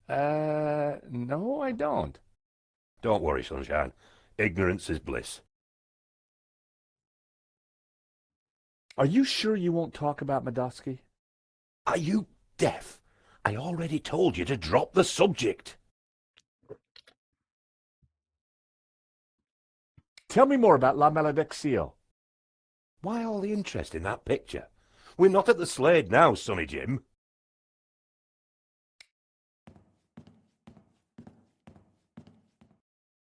Speaker 6: No, I don't.
Speaker 9: Don't worry, sunshine. Ignorance is bliss.
Speaker 6: Are you sure you won't talk about Medosky?
Speaker 9: Are you deaf? I already told you to drop the subject.
Speaker 6: Tell me more about La Malediccio.
Speaker 9: Why all the interest in that picture? We're not at the Slade now, Sonny Jim.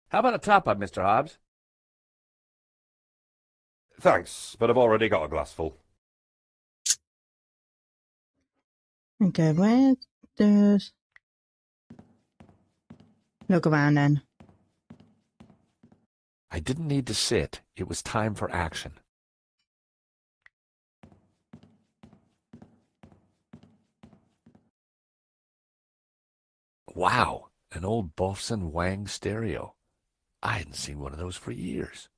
Speaker 6: How about a top-up, Mr. Hobbs?
Speaker 9: Thanks, but I've already got a glassful.
Speaker 1: Okay, where does... Look around then.
Speaker 6: I didn't need to sit. It was time for action. Wow, an old Bofson Wang stereo. I hadn't seen one of those for years.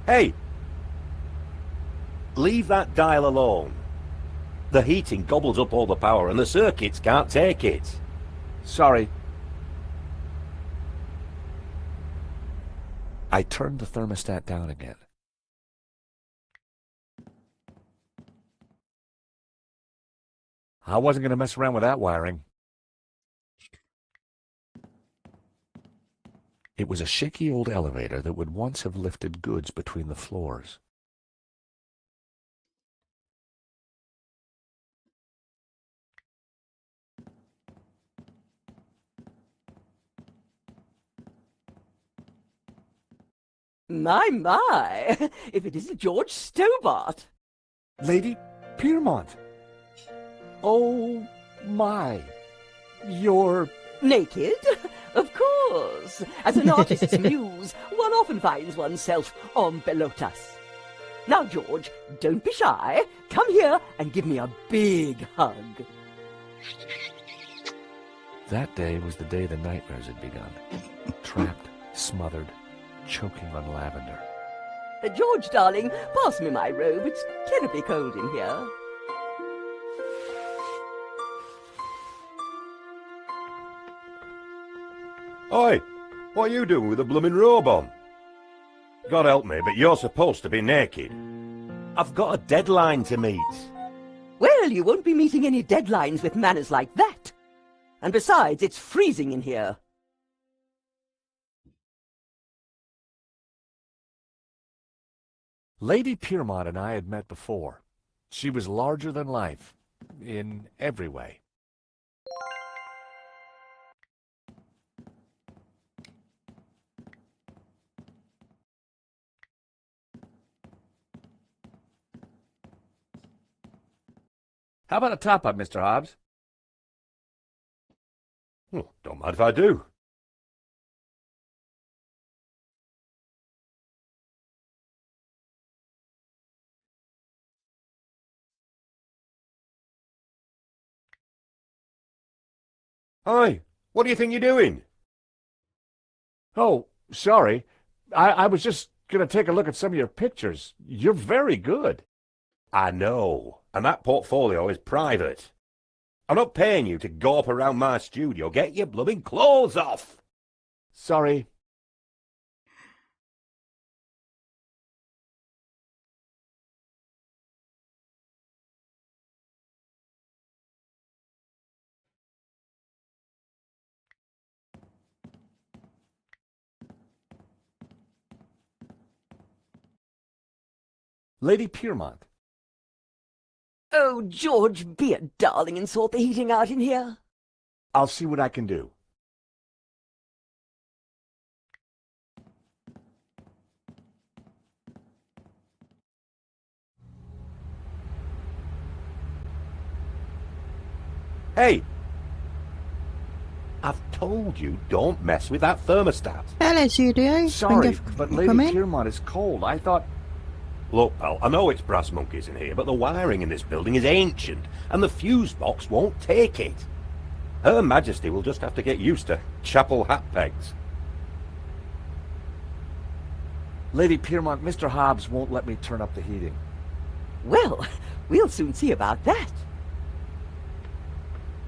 Speaker 9: Hey! Leave that dial alone. The heating gobbles up all the power and the circuits can't take it.
Speaker 6: Sorry. I turned the thermostat down again. I wasn't going to mess around with that wiring. It was a shaky old elevator that would once have lifted goods between the floors.
Speaker 12: My, if it isn't George Stobart.
Speaker 6: Lady Piermont. Oh, my. You're...
Speaker 12: Naked? Of course. As an artist's muse, one often finds oneself en pelotas. Now, George, don't be shy. Come here and give me a big hug.
Speaker 6: That day was the day the nightmares had begun. Trapped, smothered, choking on lavender.
Speaker 12: George, darling, pass me my robe. It's terribly cold in here.
Speaker 9: Oi! What are you doing with a blooming robe on? God help me, but you're supposed to be naked. I've got a deadline to meet.
Speaker 12: Well, you won't be meeting any deadlines with manners like that. And besides, it's freezing in here.
Speaker 6: Lady Piermont and I had met before. She was larger than life, in every way. How about a top-up, Mr. Hobbs?
Speaker 9: Oh, don't mind if I do. Hi, what do you think you're doing?
Speaker 6: Oh, sorry. I was just going to take a look at some of your pictures. You're very good.
Speaker 9: I know, and that portfolio is private. I'm not paying you to gawp around my studio. Get your blooming clothes off!
Speaker 6: Sorry. Lady Piermont.
Speaker 12: Oh, George, be a darling and sort the heating out in here.
Speaker 6: I'll see what I can do.
Speaker 9: Hey! I've told you, don't mess with that thermostat.
Speaker 1: Hello, studio.
Speaker 6: Sorry, but Lady
Speaker 1: come in.
Speaker 6: Piermont is cold. I thought...
Speaker 9: Look, pal, I know it's brass monkeys in here, but the wiring in this building is ancient, and the fuse box won't take it. Her Majesty will just have to get used to chapel hat pegs.
Speaker 6: Lady Piermont, Mr. Hobbs won't let me turn up the heating.
Speaker 12: Well, we'll soon see about that.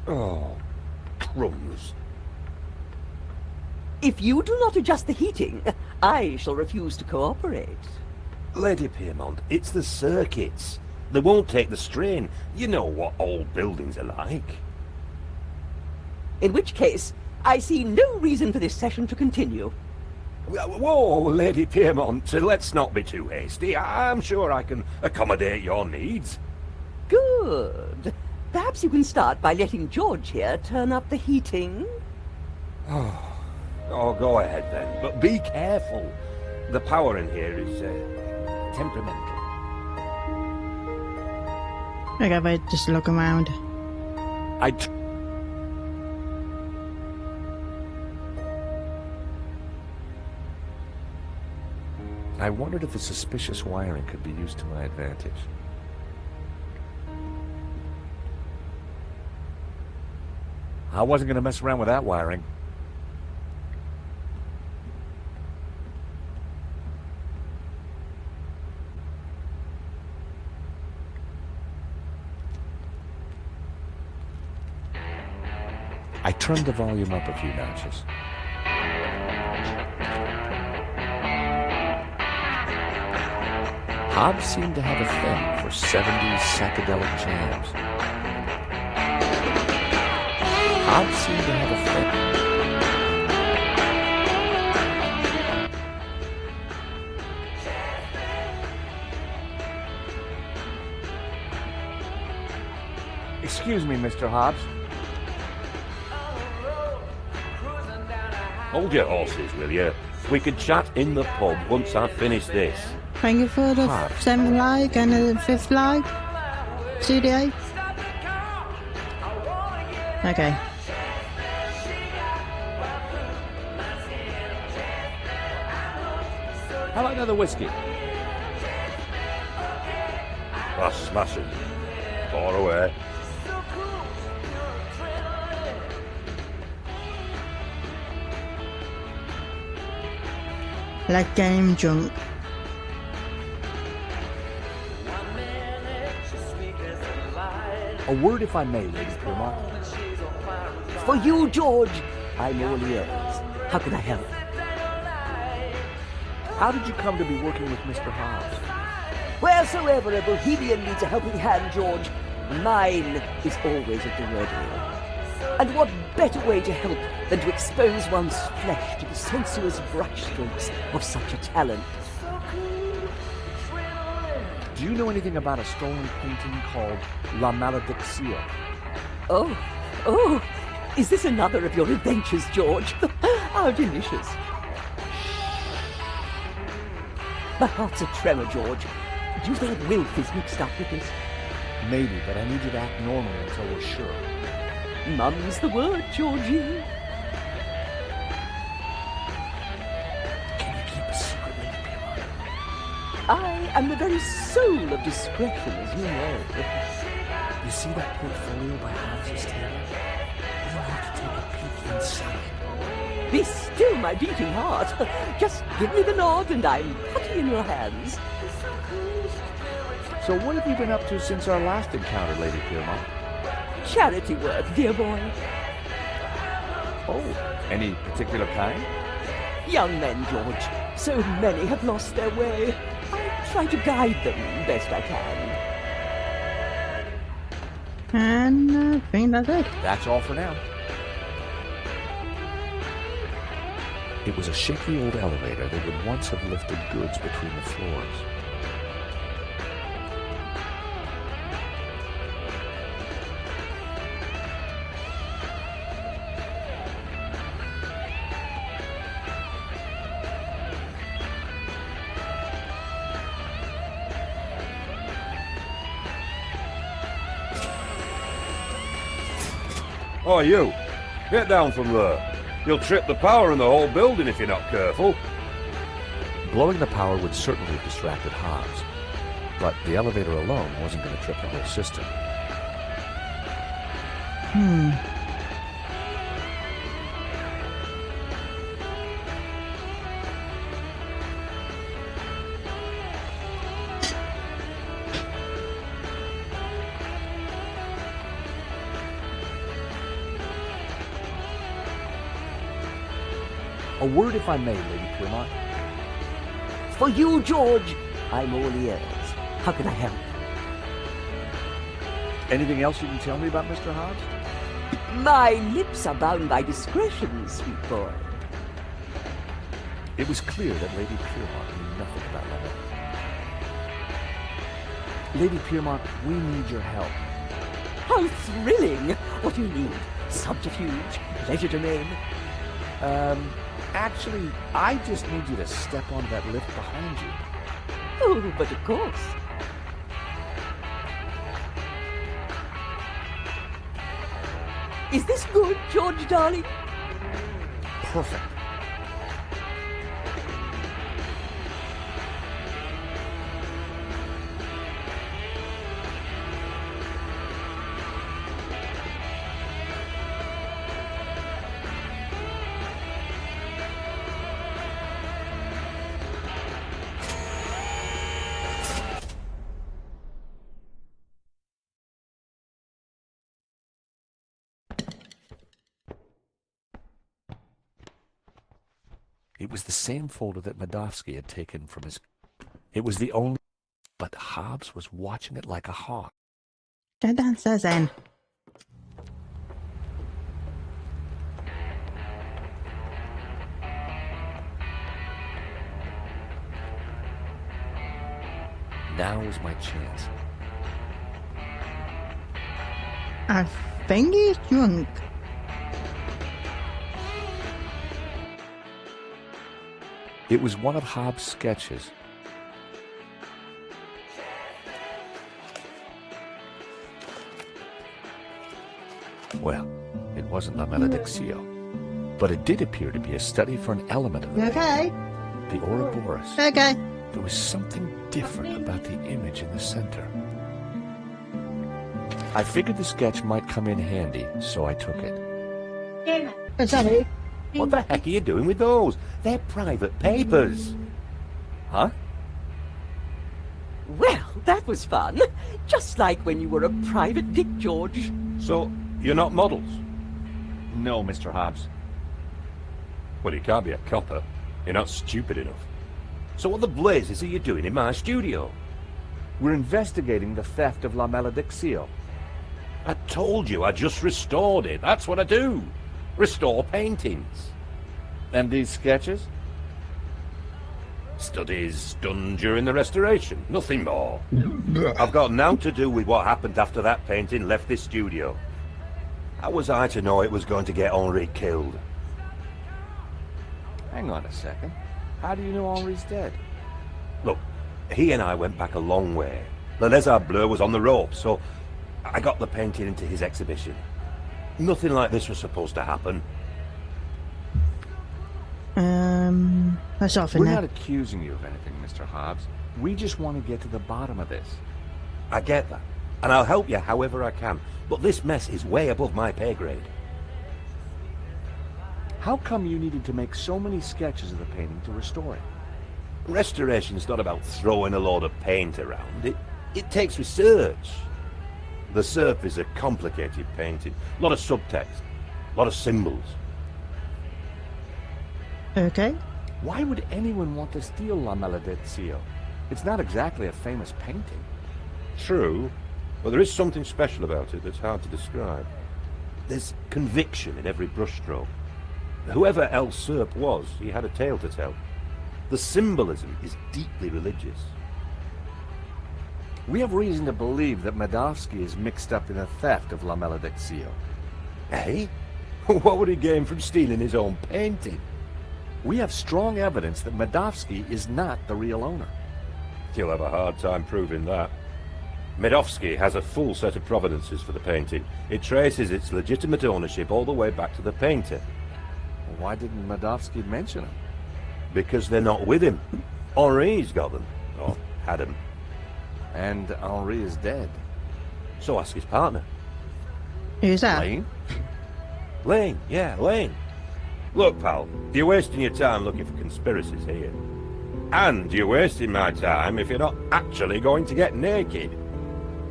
Speaker 9: Oh, crumbs.
Speaker 12: If you do not adjust the heating, I shall refuse to cooperate.
Speaker 9: Lady Piermont, it's the circuits. They won't take the strain. You know what old buildings are like.
Speaker 12: In which case, I see no reason for this session to continue.
Speaker 9: Whoa, Lady Piermont, let's not be too hasty. I'm sure I can accommodate your needs.
Speaker 12: Good. Perhaps you can start by letting George here turn up the heating.
Speaker 9: Oh, go ahead then, but be careful. The power in here is temperamental.
Speaker 1: Okay, but just look around.
Speaker 6: I wondered if the suspicious wiring could be used to my advantage. I wasn't going to mess around with that wiring. I turned the volume up a few notches. Hobbs seemed to have a thing for 70s psychedelic jams. Hobbs seemed to have a thing. Excuse me, Mr. Hobbs.
Speaker 9: Hold your horses, will you? We could chat in the pub once I've finished this.
Speaker 1: Thank you for the 7th like and the 5th like. Studio. Okay.
Speaker 6: How about another whiskey?
Speaker 9: That's smashing. Far away.
Speaker 1: Like getting drunk.
Speaker 6: A word, if I may, Lady Piermont.
Speaker 12: For you, George, I'm all ears. How can I help?
Speaker 6: How did you come to be working with Mr. Hobbs?
Speaker 12: Wheresoever a bohemian needs a helping hand, George, mine is always at the ready. And what better way to help than to expose one's flesh to the sensuous brushstrokes of such a talent?
Speaker 6: Do you know anything about a stolen painting called La Malediction?
Speaker 12: Oh, is this another of your adventures, George? How delicious. My heart's a tremor, George. Do you think Wilf is mixed up with this?
Speaker 6: Maybe, but I need you to act normally until we're sure.
Speaker 12: Mum's the word, Georgie.
Speaker 6: Can you keep a secret, Lady Piermont?
Speaker 12: I am the very soul of discretion, as you know.
Speaker 6: You see that portfolio by Hobbs's table? We'll have to take it
Speaker 12: inside. Be still, my beating heart. Just give me the nod and I'm putty in your hands.
Speaker 6: So what have you been up to since our last encounter, Lady Piermont?
Speaker 12: Charity work, dear boy.
Speaker 6: Oh, any particular kind?
Speaker 12: Young men, George. So many have lost their way. I try to guide them best I can.
Speaker 1: And I think that's it.
Speaker 6: That's all for now. It was a shaky old elevator that would once have lifted goods between the floors.
Speaker 9: Oh, you! Get down from there. You'll trip the power in the whole building if you're not careful.
Speaker 6: Blowing the power would certainly have distracted Hobbs, but the elevator alone wasn't going to trip the whole system. A word, if I may, Lady Piermont.
Speaker 12: For you, George, I'm all ears. How can I help?
Speaker 6: Anything else you can tell me about Mr. Hobbs?
Speaker 12: My lips are bound by discretion, sweet boy.
Speaker 6: It was clear that Lady Piermont knew nothing about Navet. Lady Piermont, we need your help.
Speaker 12: How thrilling! What do you need? Subterfuge? Pleasure domain?
Speaker 6: Actually, I just need you to step onto that lift behind you.
Speaker 12: Oh, but of course. Is this good, George, darling?
Speaker 6: Perfect. It was the same folder that Madovsky had taken from his... It was the only... But Hobbs was watching it like a hawk.
Speaker 1: Go downstairs then.
Speaker 6: Now was my chance.
Speaker 1: I think he's drunk.
Speaker 6: It was one of Hobbs' sketches. Well, it wasn't La Maledictio, but it did appear to be a study for an element of the
Speaker 1: Okay.
Speaker 6: the Ouroboros.
Speaker 1: Okay.
Speaker 6: There was something different about the image in the center. I figured the sketch might come in handy, so I took it.
Speaker 1: Sorry.
Speaker 9: What the heck are you doing with those? They're private papers.
Speaker 6: Huh?
Speaker 12: Well, that was fun. Just like when you were a private dick, George.
Speaker 9: So, you're not models?
Speaker 6: No, Mr. Hobbs.
Speaker 9: Well, you can't be a copper. You're not stupid enough. So what the blazes are you doing in my studio?
Speaker 6: We're investigating the theft of La Maledictio.
Speaker 9: I told you I just restored it. That's what I do. Restore paintings.
Speaker 6: And these sketches?
Speaker 9: Studies done during the restoration. Nothing more. I've got nothing to do with what happened after that painting left this studio. How was I to know it was going to get Henri killed?
Speaker 6: Hang on a second. How do you know Henri's dead?
Speaker 9: Look, he and I went back a long way. The Lézard Bleu was on the rope, so I got the painting into his exhibition. Nothing like this was supposed to happen.
Speaker 1: That's off
Speaker 6: We're
Speaker 1: in
Speaker 6: not
Speaker 1: there.
Speaker 6: accusing you of anything, Mr. Hobbs. We just want to get to the bottom of this.
Speaker 9: I get that, and I'll help you however I can, but this mess is way above my pay grade.
Speaker 6: How come you needed to make so many sketches of the painting to restore it?
Speaker 9: Restoration's not about throwing a load of paint around. It takes research. The Serp is a complicated painting. A lot of subtext. A lot of symbols.
Speaker 1: Okay.
Speaker 6: Why would anyone want to steal La Maledizio? It's not exactly a famous painting.
Speaker 9: True, but there is something special about it that's hard to describe. There's conviction in every brushstroke. Whoever El Serp was, he had a tale to tell. The symbolism is deeply religious.
Speaker 6: We have reason to believe that Medovsky is mixed up in the theft of La Maledizio.
Speaker 9: Eh? What would he gain from stealing his own painting?
Speaker 6: We have strong evidence that Medovsky is not the real owner.
Speaker 9: You'll have a hard time proving that. Medovsky has a full set of provenances for the painting. It traces its legitimate ownership all the way back to the painter.
Speaker 6: Why didn't Medovsky mention him?
Speaker 9: Because they're not with him. Henri's got them. Or had them.
Speaker 6: And Henri is dead.
Speaker 9: So ask his partner.
Speaker 1: Who's that?
Speaker 6: Lane?
Speaker 9: Lane, yeah, Lane. Look, pal, you're wasting your time looking for conspiracies here. And you're wasting my time if you're not actually going to get naked.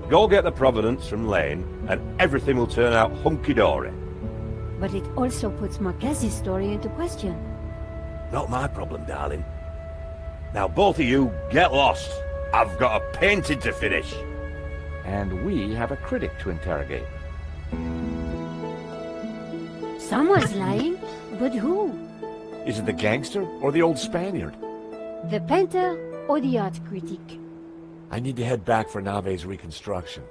Speaker 9: Go get the provenance from Lane, and everything will turn out hunky-dory.
Speaker 2: But it also puts Marquez's story into question.
Speaker 9: Not my problem, darling. Now both of you, get lost. I've got a painting to finish.
Speaker 6: And we have a critic to interrogate.
Speaker 2: Someone's lying, but who?
Speaker 6: Is it the gangster or the old Spaniard?
Speaker 2: The painter or the art critic?
Speaker 6: I need to head back for Navet's reconstruction.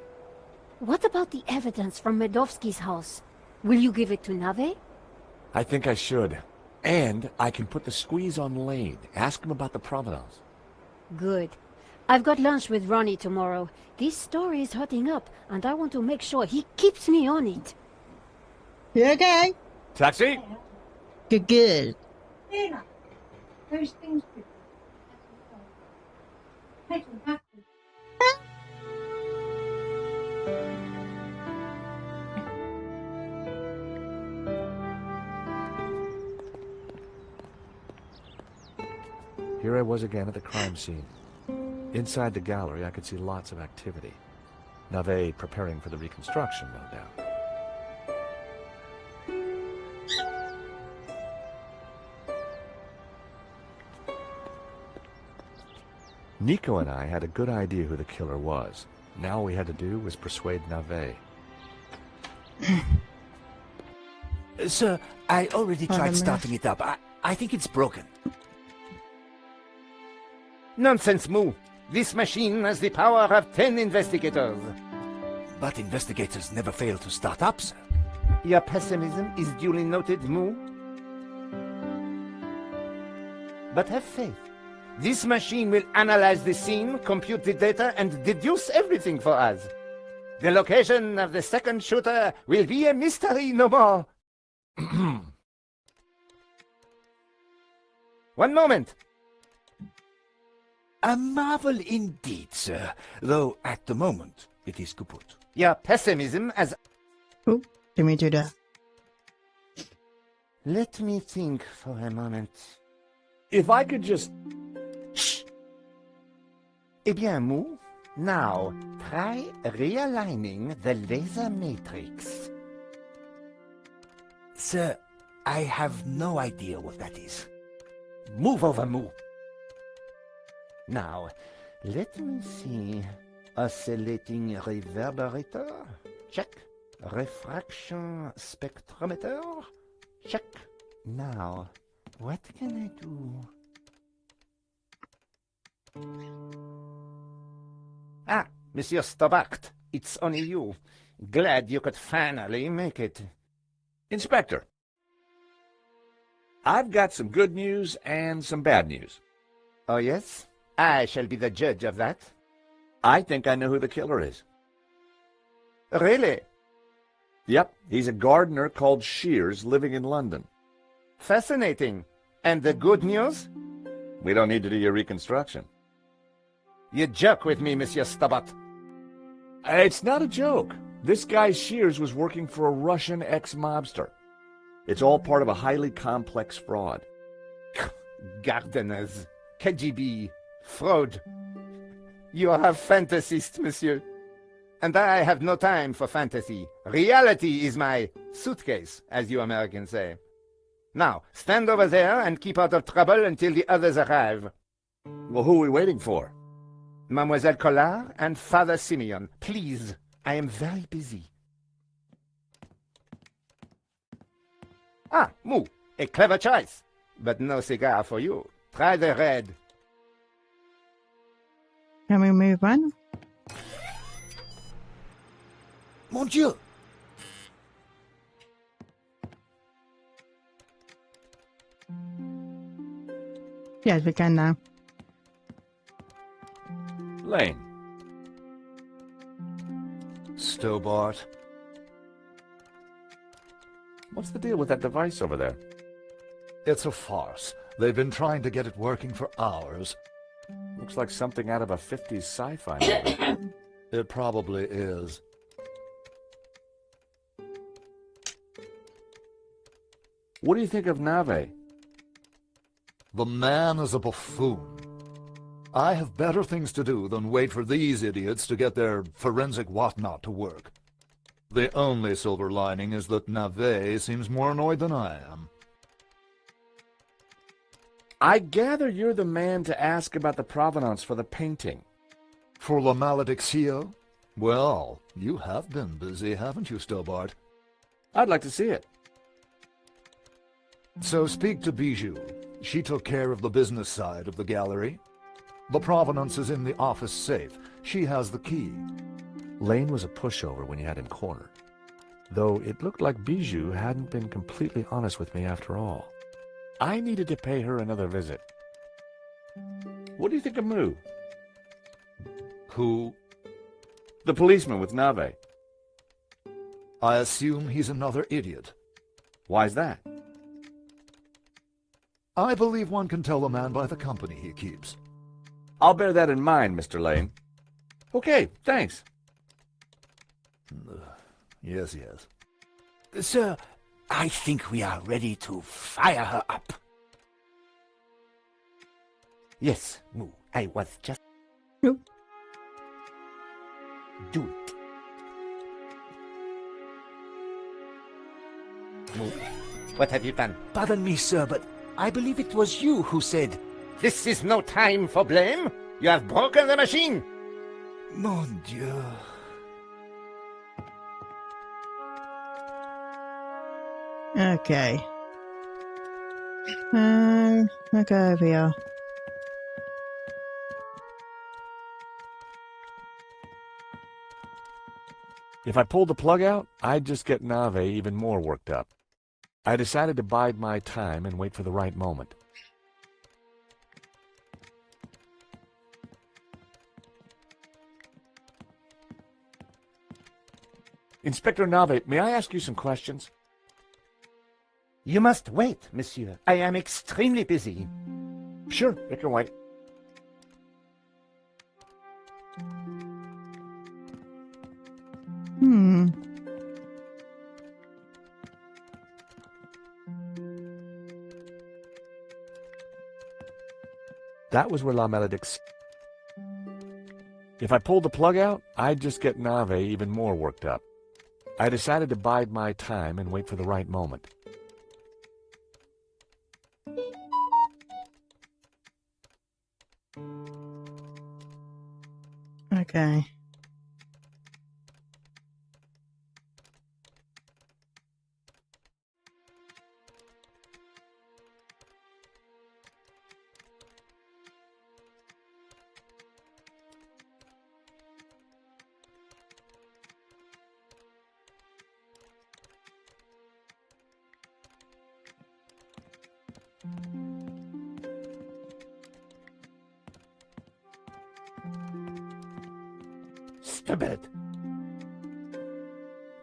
Speaker 2: What about the evidence from Medovsky's house? Will you give it to Navet?
Speaker 6: I think I should. And I can put the squeeze on Lane. Ask him about the provenance.
Speaker 2: Good. I've got lunch with Ronnie tomorrow. This story is hotting up, and I want to make sure he keeps me on it.
Speaker 1: You okay?
Speaker 6: Taxi?
Speaker 1: Good, good.
Speaker 10: Lena, those things with pedal backwards.
Speaker 6: Here I was again at the crime scene. Inside the gallery, I could see lots of activity. Navet preparing for the reconstruction, no doubt. Nico and I had a good idea who the killer was. Now all we had to do was persuade Navet.
Speaker 13: Sir, I already tried starting it up. I think it's broken.
Speaker 8: Nonsense, Moo. This machine has the power of 10 investigators.
Speaker 13: But investigators never fail to start up, sir.
Speaker 8: Your pessimism is duly noted, Moo. But have faith. This machine will analyze the scene, compute the data, and deduce everything for us. The location of the second shooter will be a mystery no more. One moment.
Speaker 13: A marvel indeed, sir. Though at the moment it is kaput.
Speaker 8: Your pessimism has...
Speaker 1: Oh, let me do that.
Speaker 8: Let me think for a moment.
Speaker 6: If I could just...
Speaker 8: Shh! Eh bien, Moo, now try realigning the laser matrix.
Speaker 13: Sir, I have no idea what that is.
Speaker 8: Move over, Moo. Now, let me see. Oscillating reverberator? Check. Refraction spectrometer? Check. Now, what can I do? Ah, Monsieur Stobart, it's only you. Glad you could finally make it.
Speaker 6: Inspector, I've got some good news and some bad news.
Speaker 8: Oh, yes? I shall be the judge of that.
Speaker 6: I think I know who the killer is.
Speaker 8: Really?
Speaker 6: Yep, he's a gardener called Shears living in London.
Speaker 8: Fascinating. And the good news?
Speaker 6: We don't need to do your reconstruction.
Speaker 8: You joke with me, Monsieur Stobart.
Speaker 6: It's not a joke. This guy Shears was working for a Russian ex-mobster. It's all part of a highly complex fraud.
Speaker 8: Gardeners, KGB, fraud. You are a fantasist, monsieur. And I have no time for fantasy. Reality is my suitcase, as you Americans say. Now, stand over there and keep out of trouble until the others arrive.
Speaker 6: Well, who are we waiting for?
Speaker 8: Mademoiselle Collard and Father Simeon. Please, I am very busy. Ah, Moo, a clever choice. But no cigar for you. Try the red.
Speaker 1: Can we move on?
Speaker 13: Mon Dieu!
Speaker 1: Yes, we can now.
Speaker 6: Lane.
Speaker 7: Stobart.
Speaker 6: What's the deal with that device over there?
Speaker 7: It's a farce. They've been trying to get it working for hours.
Speaker 6: Looks like something out of a 50s sci-fi movie.
Speaker 7: It probably is.
Speaker 6: What do you think of Navet?
Speaker 7: The man is a buffoon. I have better things to do than wait for these idiots to get their forensic whatnot to work. The only silver lining is that Navet seems more annoyed than I am.
Speaker 6: I gather you're the man to ask about the provenance for the painting.
Speaker 7: For La Malediccio? Well, you have been busy, haven't you, Stobart?
Speaker 6: I'd like to see it.
Speaker 7: So speak to Bijou. She took care of the business side of the gallery. The provenance is in the office safe. She has the key.
Speaker 6: Lane was a pushover when you had him cornered. Though it looked like Bijou hadn't been completely honest with me after all. I needed to pay her another visit. What do you think of Moo?
Speaker 7: Who?
Speaker 6: The policeman with Navet.
Speaker 7: I assume he's another idiot.
Speaker 6: Why's that?
Speaker 7: I believe one can tell a man by the company he keeps.
Speaker 6: I'll bear that in mind, Mr. Lane. Okay, thanks.
Speaker 7: Yes, yes.
Speaker 13: Sir, I think we are ready to fire her up. Yes, Moo, I was just...
Speaker 1: Nope.
Speaker 13: Do it. Moo,
Speaker 8: What have you done?
Speaker 13: pardon me, sir, but I believe it was you who said...
Speaker 8: This is no time for blame. You have broken the machine.
Speaker 13: Mon Dieu.
Speaker 1: Okay. I'll go over here.
Speaker 6: If I pulled the plug out, I'd just get Navet even more worked up. I decided to bide my time and wait for the right moment. Inspector Navet, may I ask you some questions?
Speaker 8: You must wait, monsieur. I am extremely busy.
Speaker 6: Sure, it can wait. That was where La Maledicció... If I pulled the plug out, I'd just get Navet even more worked up. I decided to bide my time and wait for the right moment.
Speaker 1: Okay.
Speaker 8: Stobart.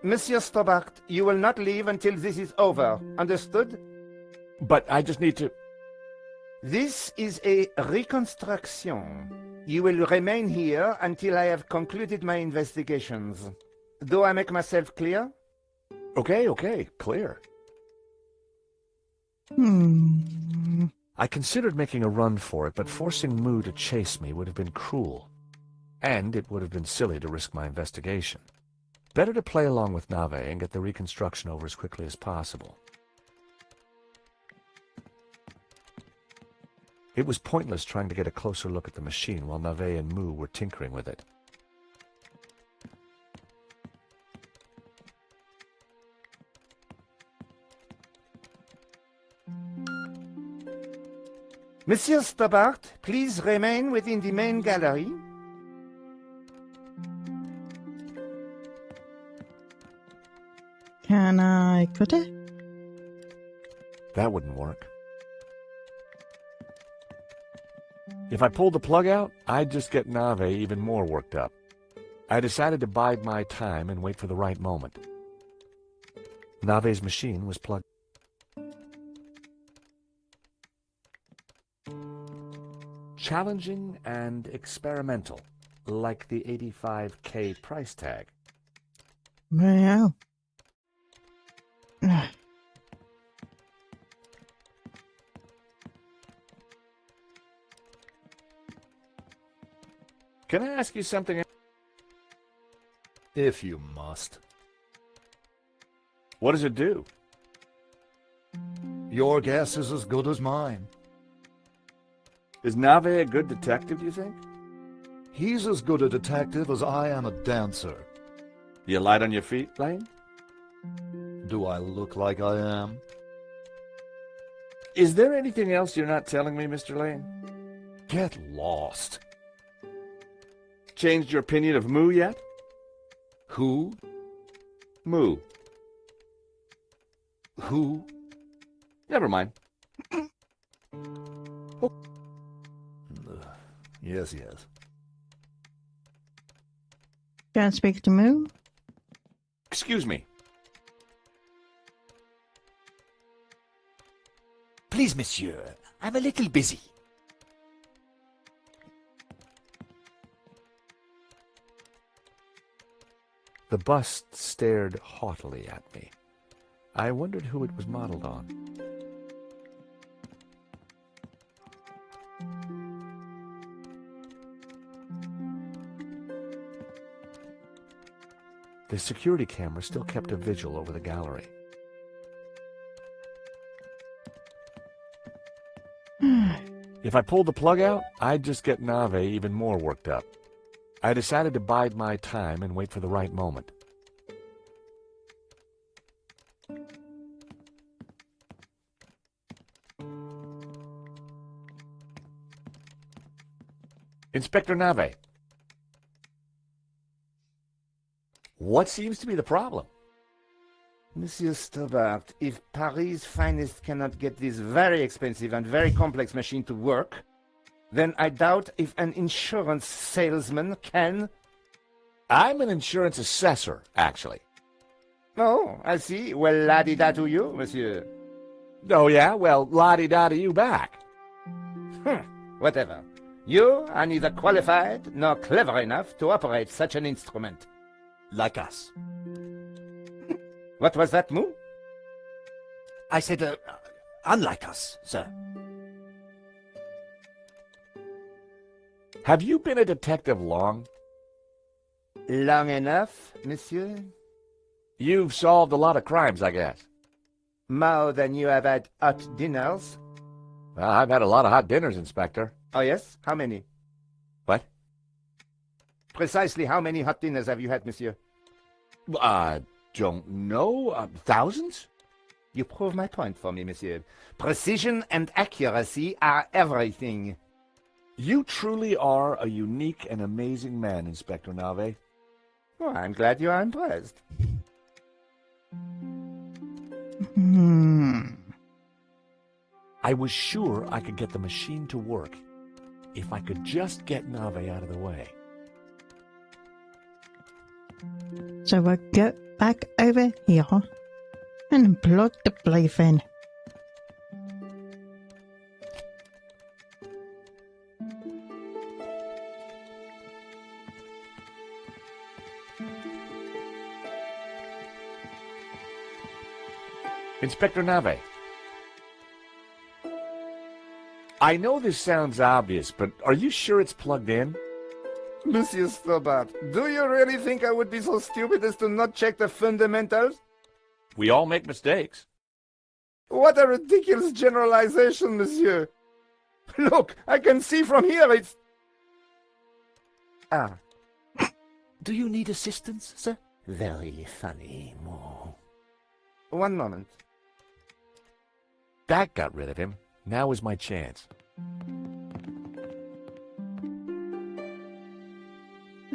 Speaker 8: Monsieur Stobart, you will not leave until this is over. Understood?
Speaker 6: But I just need to...
Speaker 8: This is a reconstruction. You will remain here until I have concluded my investigations. Do I make myself clear?
Speaker 6: Okay, clear. I considered making a run for it, but forcing Moo to chase me would have been cruel. And it would have been silly to risk my investigation. Better to play along with Navet and get the reconstruction over as quickly as possible. It was pointless trying to get a closer look at the machine while Navet and Moo were tinkering with it.
Speaker 13: Monsieur Stobart, please remain within the main gallery.
Speaker 1: Can I cut it?
Speaker 6: That wouldn't work. If I pulled the plug out, I'd just get Navet even more worked up. I decided to bide my time and wait for the right moment. Navet's machine was plugged. Challenging and experimental, like the $85K price tag.
Speaker 1: Well.
Speaker 6: Can I ask you something?
Speaker 4: If you must.
Speaker 6: What does it do?
Speaker 7: Your guess is as good as mine.
Speaker 6: Is Navet a good detective, do you think?
Speaker 7: He's as good a detective as I am a dancer.
Speaker 6: You light on your feet, Lane?
Speaker 7: Do I look like I am?
Speaker 6: Is there anything else you're not telling me, Mr. Lane?
Speaker 7: Get lost.
Speaker 6: Changed your opinion of Moo yet?
Speaker 7: Who?
Speaker 6: Moo.
Speaker 7: Who?
Speaker 6: Never mind.
Speaker 7: Yes, yes.
Speaker 1: Can I speak to Moo?
Speaker 6: Excuse me.
Speaker 13: Please, monsieur, I'm a little busy.
Speaker 6: The bust stared haughtily at me. I wondered who it was modeled on. The security camera still kept a vigil over the gallery. If I pulled the plug out, I'd just get Navet even more worked up. I decided to bide my time and wait for the right moment. Inspector Navet. What seems to be the problem?
Speaker 13: Monsieur Stobart, if Paris' finest cannot get this very expensive and very complex machine to work, then I doubt if an insurance salesman can...
Speaker 6: I'm an insurance assessor, actually.
Speaker 13: Oh, I see. Well, la-di-da to you, monsieur.
Speaker 6: Oh, yeah? Well, la-di-da to you back.
Speaker 13: Whatever. You are neither qualified nor clever enough to operate such an instrument.
Speaker 8: Like us.
Speaker 13: What was that, Moo?
Speaker 8: I said, unlike us, sir.
Speaker 6: Have you been a detective long?
Speaker 13: Long enough, monsieur?
Speaker 6: You've solved a lot of crimes, I guess.
Speaker 13: More than you have had hot dinners?
Speaker 6: Well, I've had a lot of hot dinners, Inspector.
Speaker 13: Oh, yes? How many?
Speaker 6: What?
Speaker 13: Precisely how many hot dinners have you had, monsieur?
Speaker 6: Don't know. Thousands?
Speaker 13: You prove my point for me, monsieur. Precision and accuracy are everything.
Speaker 6: You truly are a unique and amazing man, Inspector Navet.
Speaker 13: Oh, I'm glad you are impressed.
Speaker 6: I was sure I could get the machine to work if I could just get Navet out of the way.
Speaker 1: So we'll go back over here and plug the plaything.
Speaker 6: Inspector Navet. I know this sounds obvious, but are you sure it's plugged in?
Speaker 13: Monsieur Stobart, do you really think I would be so stupid as to not check the fundamentals?
Speaker 6: We all make mistakes.
Speaker 13: What a ridiculous generalization, monsieur. Look, I can see from here it's... Ah.
Speaker 6: Do you need assistance, sir?
Speaker 13: Very funny, Mo. One moment.
Speaker 6: That got rid of him. Now is my chance.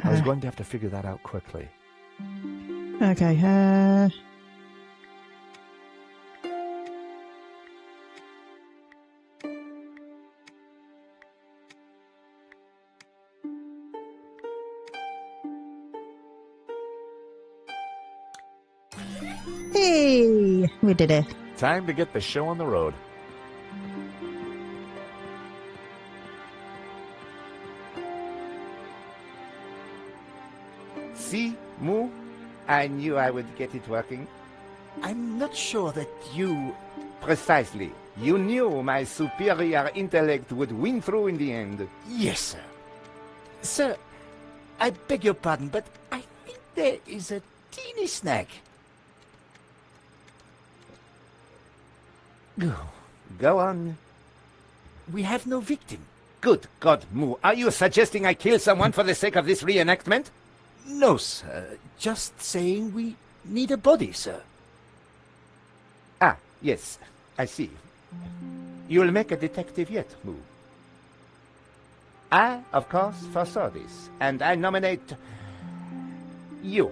Speaker 6: I was going to have to figure that out quickly.
Speaker 1: Okay, hey, we did it.
Speaker 6: Time to get the show on the road.
Speaker 13: See, Moo? I knew I would get it working.
Speaker 7: I'm not sure that you...
Speaker 13: Precisely. You knew my superior intellect would win through in the end.
Speaker 7: Yes, sir. Sir, I beg your pardon, but I think there is a teeny snag.
Speaker 13: Go on.
Speaker 7: We have no victim.
Speaker 13: Good God, Moo. Are you suggesting I kill someone for the sake of this reenactment?
Speaker 7: No, sir. Just saying we need a body, sir.
Speaker 13: Ah, yes. I see. You'll make a detective yet, Moo. I, of course, foresaw this, and I nominate... you.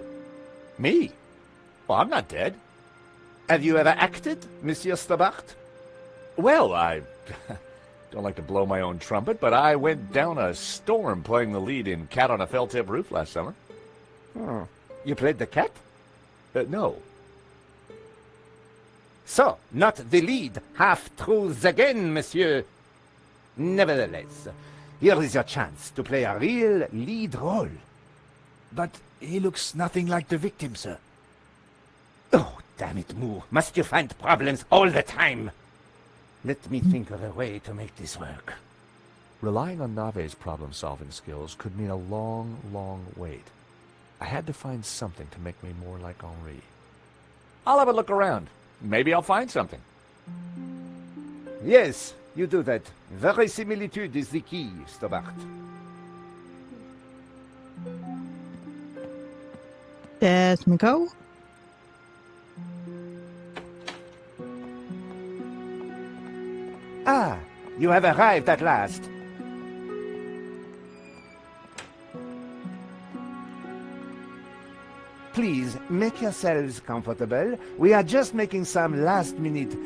Speaker 6: Me? Well, I'm not dead.
Speaker 13: Have you ever acted, Monsieur Stobart?
Speaker 6: Well, I don't like to blow my own trumpet, but I went down a storm playing the lead in Cat on a Felt-Tip Roof last summer.
Speaker 13: Oh. You played the cat?
Speaker 6: No.
Speaker 13: So, not the lead. Half-truths again, monsieur. Nevertheless, here is your chance to play a real lead role.
Speaker 7: But he looks nothing like the victim, sir.
Speaker 13: Oh, damn it, Moo. Must you find problems all the time? Let me think of a way to make this work.
Speaker 6: Relying on Navet's problem-solving skills could mean a long, long wait. I had to find something to make me more like Henri. I'll have a look around. Maybe I'll find something.
Speaker 13: Yes, you do that. Verisimilitude is the key, Stobart.
Speaker 1: There's Nico.
Speaker 13: Ah, you have arrived at last. Please, make yourselves comfortable. We are just making some last-minute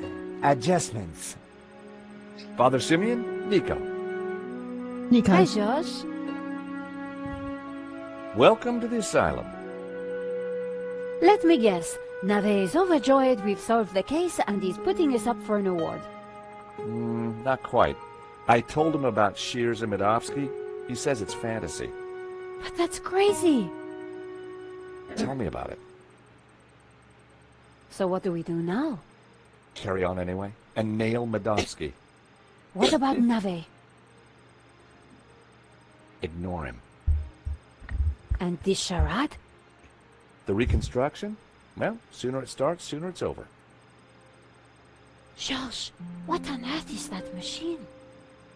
Speaker 13: adjustments.
Speaker 6: Father Simeon, Nico.
Speaker 1: Nico.
Speaker 2: Hi, Josh.
Speaker 6: Welcome to the asylum.
Speaker 2: Let me guess. Navet is overjoyed we've solved the case and he's putting us up for an award.
Speaker 6: Not quite. I told him about Shears and Medovsky. He says it's fantasy.
Speaker 2: But that's crazy.
Speaker 6: Tell me about it.
Speaker 2: So what do we do now?
Speaker 6: Carry on anyway, and nail Medovsky.
Speaker 2: What about Navet?
Speaker 6: Ignore him.
Speaker 2: And this charade?
Speaker 6: The reconstruction? Well, sooner it starts, sooner it's over.
Speaker 2: Josh, what on earth is that machine?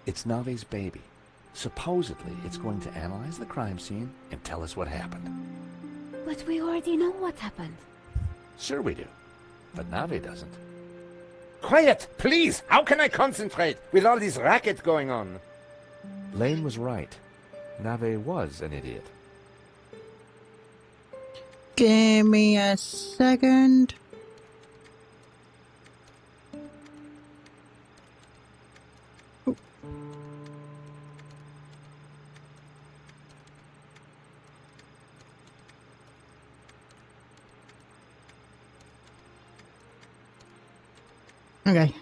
Speaker 6: It's Navet's baby. Supposedly, it's going to analyze the crime scene and tell us what happened.
Speaker 2: But we already know what happened.
Speaker 6: Sure we do. But Navet doesn't.
Speaker 13: Quiet, please! How can I concentrate with all this racket going on?
Speaker 6: Lane was right. Navet was an idiot.
Speaker 1: Give me a second. Okay.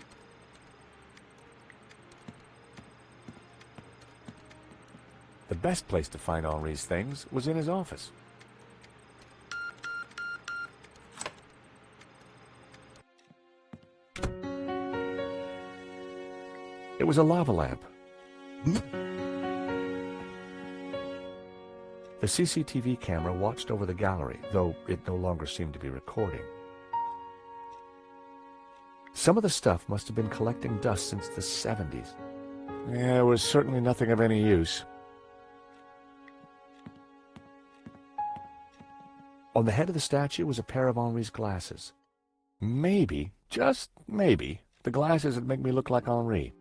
Speaker 6: The best place to find Henri's things was in his office. It was a lava lamp. The CCTV camera watched over the gallery, though it no longer seemed to be recording. Some of the stuff must have been collecting dust since the 70s. Yeah, it was certainly nothing of any use. On the head of the statue was a pair of Henri's glasses. Maybe, just maybe, the glasses would make me look like Henri.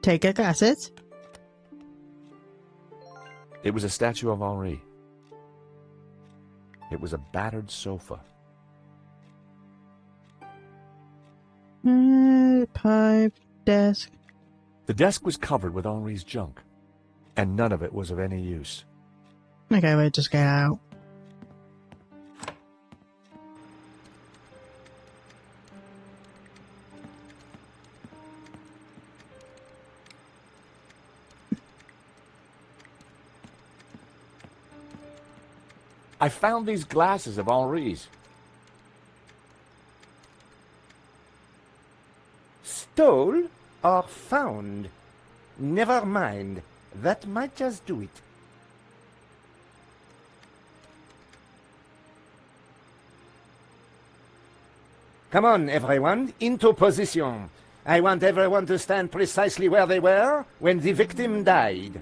Speaker 1: Take your glasses.
Speaker 6: It was a statue of Henri. It was a battered sofa.
Speaker 1: Pipe, desk.
Speaker 6: The desk was covered with Henri's junk, and none of it was of any use.
Speaker 1: Okay, we'll just get out.
Speaker 6: I found these glasses of Henri's.
Speaker 13: Stole or found? Never mind. That might just do it. Come on, everyone, into position. I want everyone to stand precisely where they were when the victim died.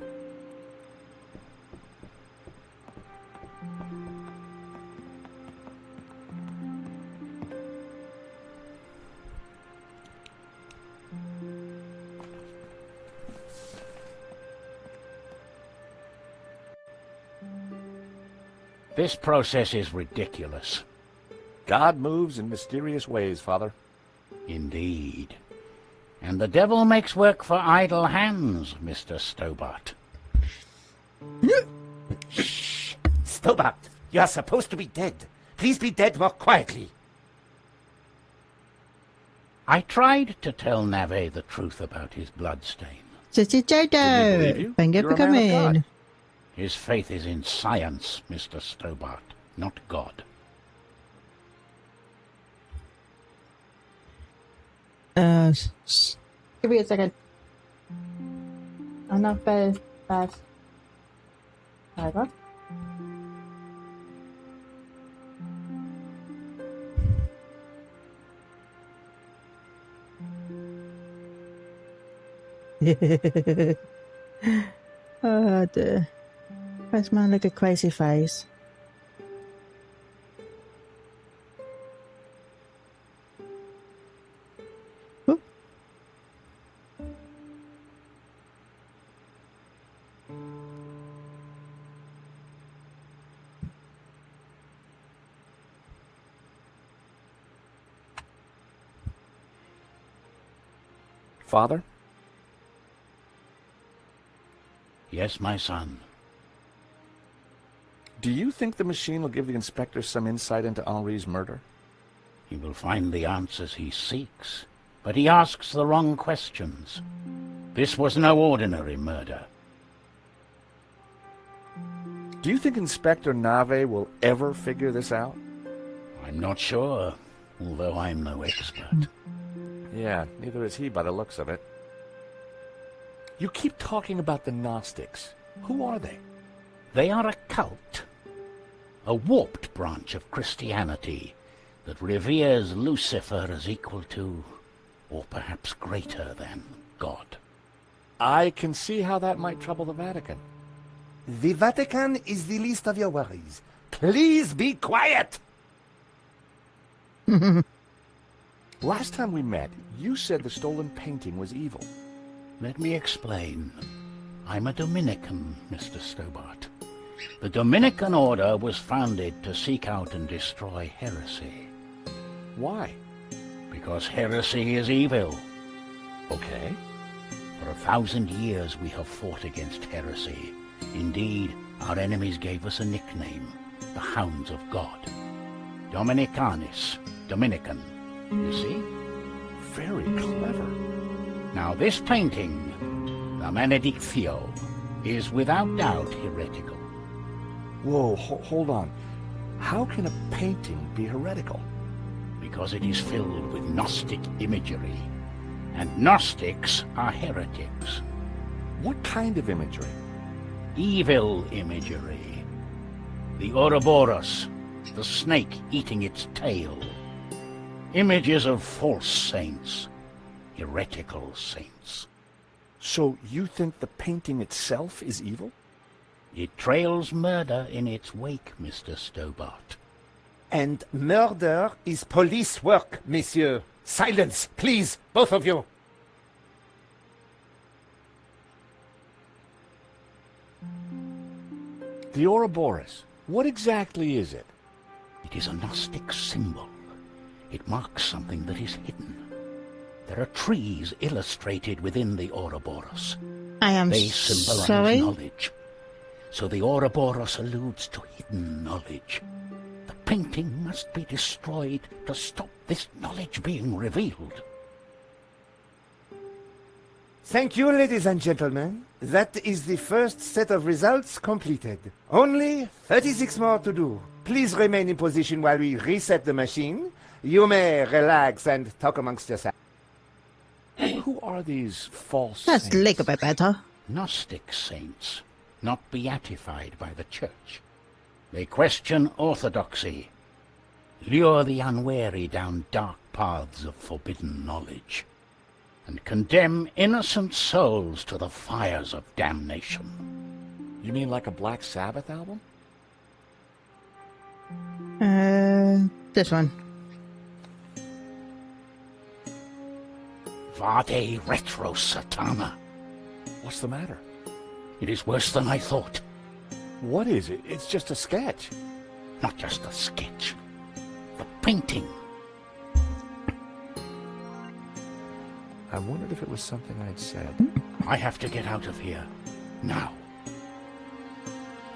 Speaker 14: This process is ridiculous.
Speaker 6: God moves in mysterious ways, Father.
Speaker 14: Indeed. And the devil makes work for idle hands, Mr. Stobart.
Speaker 13: Shh! Stobart, you are supposed to be dead. Please be dead more quietly.
Speaker 14: I tried to tell Navet the truth about his bloodstain.
Speaker 1: Sissy Jodo! Thank you for coming.
Speaker 14: His faith is in science, Mr. Stobart, not God.
Speaker 1: Give me a second. I'm not fast. What? Oh dear. Makes man look a crazy face. Oop.
Speaker 6: Father?
Speaker 14: Yes, my son.
Speaker 6: Do you think the machine will give the inspector some insight into Henri's murder?
Speaker 14: He will find the answers he seeks, but he asks the wrong questions. This was no ordinary murder.
Speaker 6: Do you think Inspector Navet will ever figure this out?
Speaker 14: I'm not sure, although I'm no expert.
Speaker 6: Yeah, neither is he by the looks of it. You keep talking about the Gnostics. Who are they?
Speaker 14: They are a cult, a warped branch of Christianity that reveres Lucifer as equal to, or perhaps greater than, God.
Speaker 6: I can see how that might trouble the Vatican.
Speaker 13: The Vatican is the least of your worries. Please be quiet!
Speaker 6: Last time we met, you said the stolen painting was evil.
Speaker 14: Let me explain. I'm a Dominican, Mr. Stobart. The Dominican order was founded to seek out and destroy heresy.
Speaker 6: Why?
Speaker 14: Because heresy is evil.
Speaker 6: Okay.
Speaker 14: For 1,000 years we have fought against heresy. Indeed, our enemies gave us a nickname, the Hounds of God. Dominicanis, Dominican, you see?
Speaker 6: Very clever.
Speaker 14: Now this painting, the Benedictio, is without doubt heretical.
Speaker 6: Whoa, hold on. How can a painting be heretical?
Speaker 14: Because it is filled with Gnostic imagery. and Gnostics are heretics.
Speaker 6: What kind of imagery?
Speaker 14: Evil imagery. The Ouroboros, the snake eating its tail. Images of false saints, heretical saints.
Speaker 6: So you think the painting itself is evil?
Speaker 14: It trails murder in its wake, Mr. Stobart.
Speaker 13: And murder is police work, monsieur. Silence, please, both of you.
Speaker 6: The Ouroboros, what exactly is it?
Speaker 14: It is a Gnostic symbol. It marks something that is hidden. There are trees illustrated within the Ouroboros.
Speaker 1: I am
Speaker 14: They symbolize
Speaker 1: sorry?
Speaker 14: knowledge. So the Ouroboros alludes to hidden knowledge. The painting must be destroyed to stop this knowledge being revealed.
Speaker 13: Thank you, ladies and gentlemen. That is the first set of results completed. Only 36 more to do. Please remain in position while we reset the machine. You may relax and talk amongst yourselves.
Speaker 6: Who are these false
Speaker 1: That's
Speaker 6: saints?
Speaker 1: a little bit better.
Speaker 14: Gnostic saints, not beatified by the Church. They question orthodoxy, lure the unwary down dark paths of forbidden knowledge, and condemn innocent souls to the fires of damnation.
Speaker 6: You mean like a Black Sabbath album?
Speaker 1: This one.
Speaker 14: Vade retro satana.
Speaker 6: What's the matter?
Speaker 14: It is worse than I thought.
Speaker 6: What is it? It's just a sketch.
Speaker 14: Not just a sketch. The painting.
Speaker 6: I wondered if it was something I'd said.
Speaker 14: I have to get out of here. Now.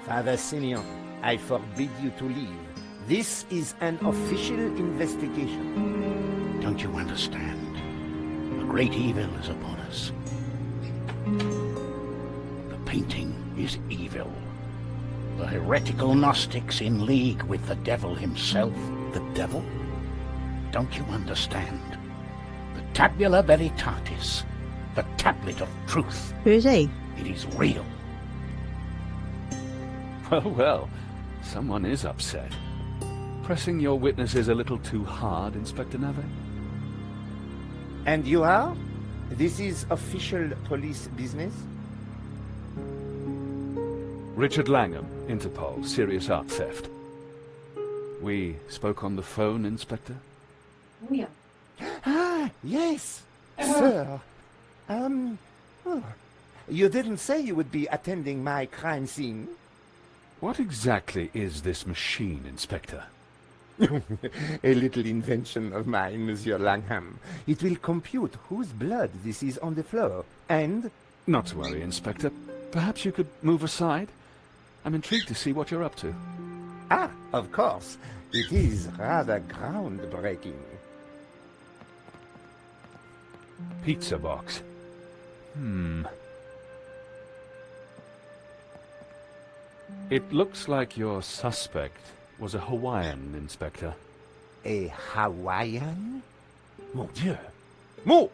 Speaker 13: Father Simeon, I forbid you to leave. This is an official investigation.
Speaker 14: Don't you understand? A great evil is upon us. The painting is evil. The heretical Gnostics in league with the devil himself.
Speaker 6: The devil?
Speaker 14: Don't you understand? The Tabula Veritatis, the tablet of truth.
Speaker 1: Who is he?
Speaker 14: It is real.
Speaker 15: Well, someone is upset. Pressing your witnesses a little too hard, Inspector Navet?
Speaker 13: And you are? This is official police business?
Speaker 15: Richard Langham, Interpol, serious art theft. We spoke on the phone, Inspector?
Speaker 10: Oh, yeah.
Speaker 13: Ah, yes, sir. You didn't say you would be attending my crime scene.
Speaker 15: What exactly is this machine, Inspector?
Speaker 13: A little invention of mine, Monsieur Langham. It will compute whose blood this is on the floor, and...
Speaker 15: Not to worry, Inspector. Perhaps you could move aside? I'm intrigued to see what you're up to.
Speaker 13: Ah, of course. It is rather groundbreaking.
Speaker 15: Pizza box. It looks like your suspect was a Hawaiian, Inspector.
Speaker 13: A Hawaiian? Mon Dieu! Move!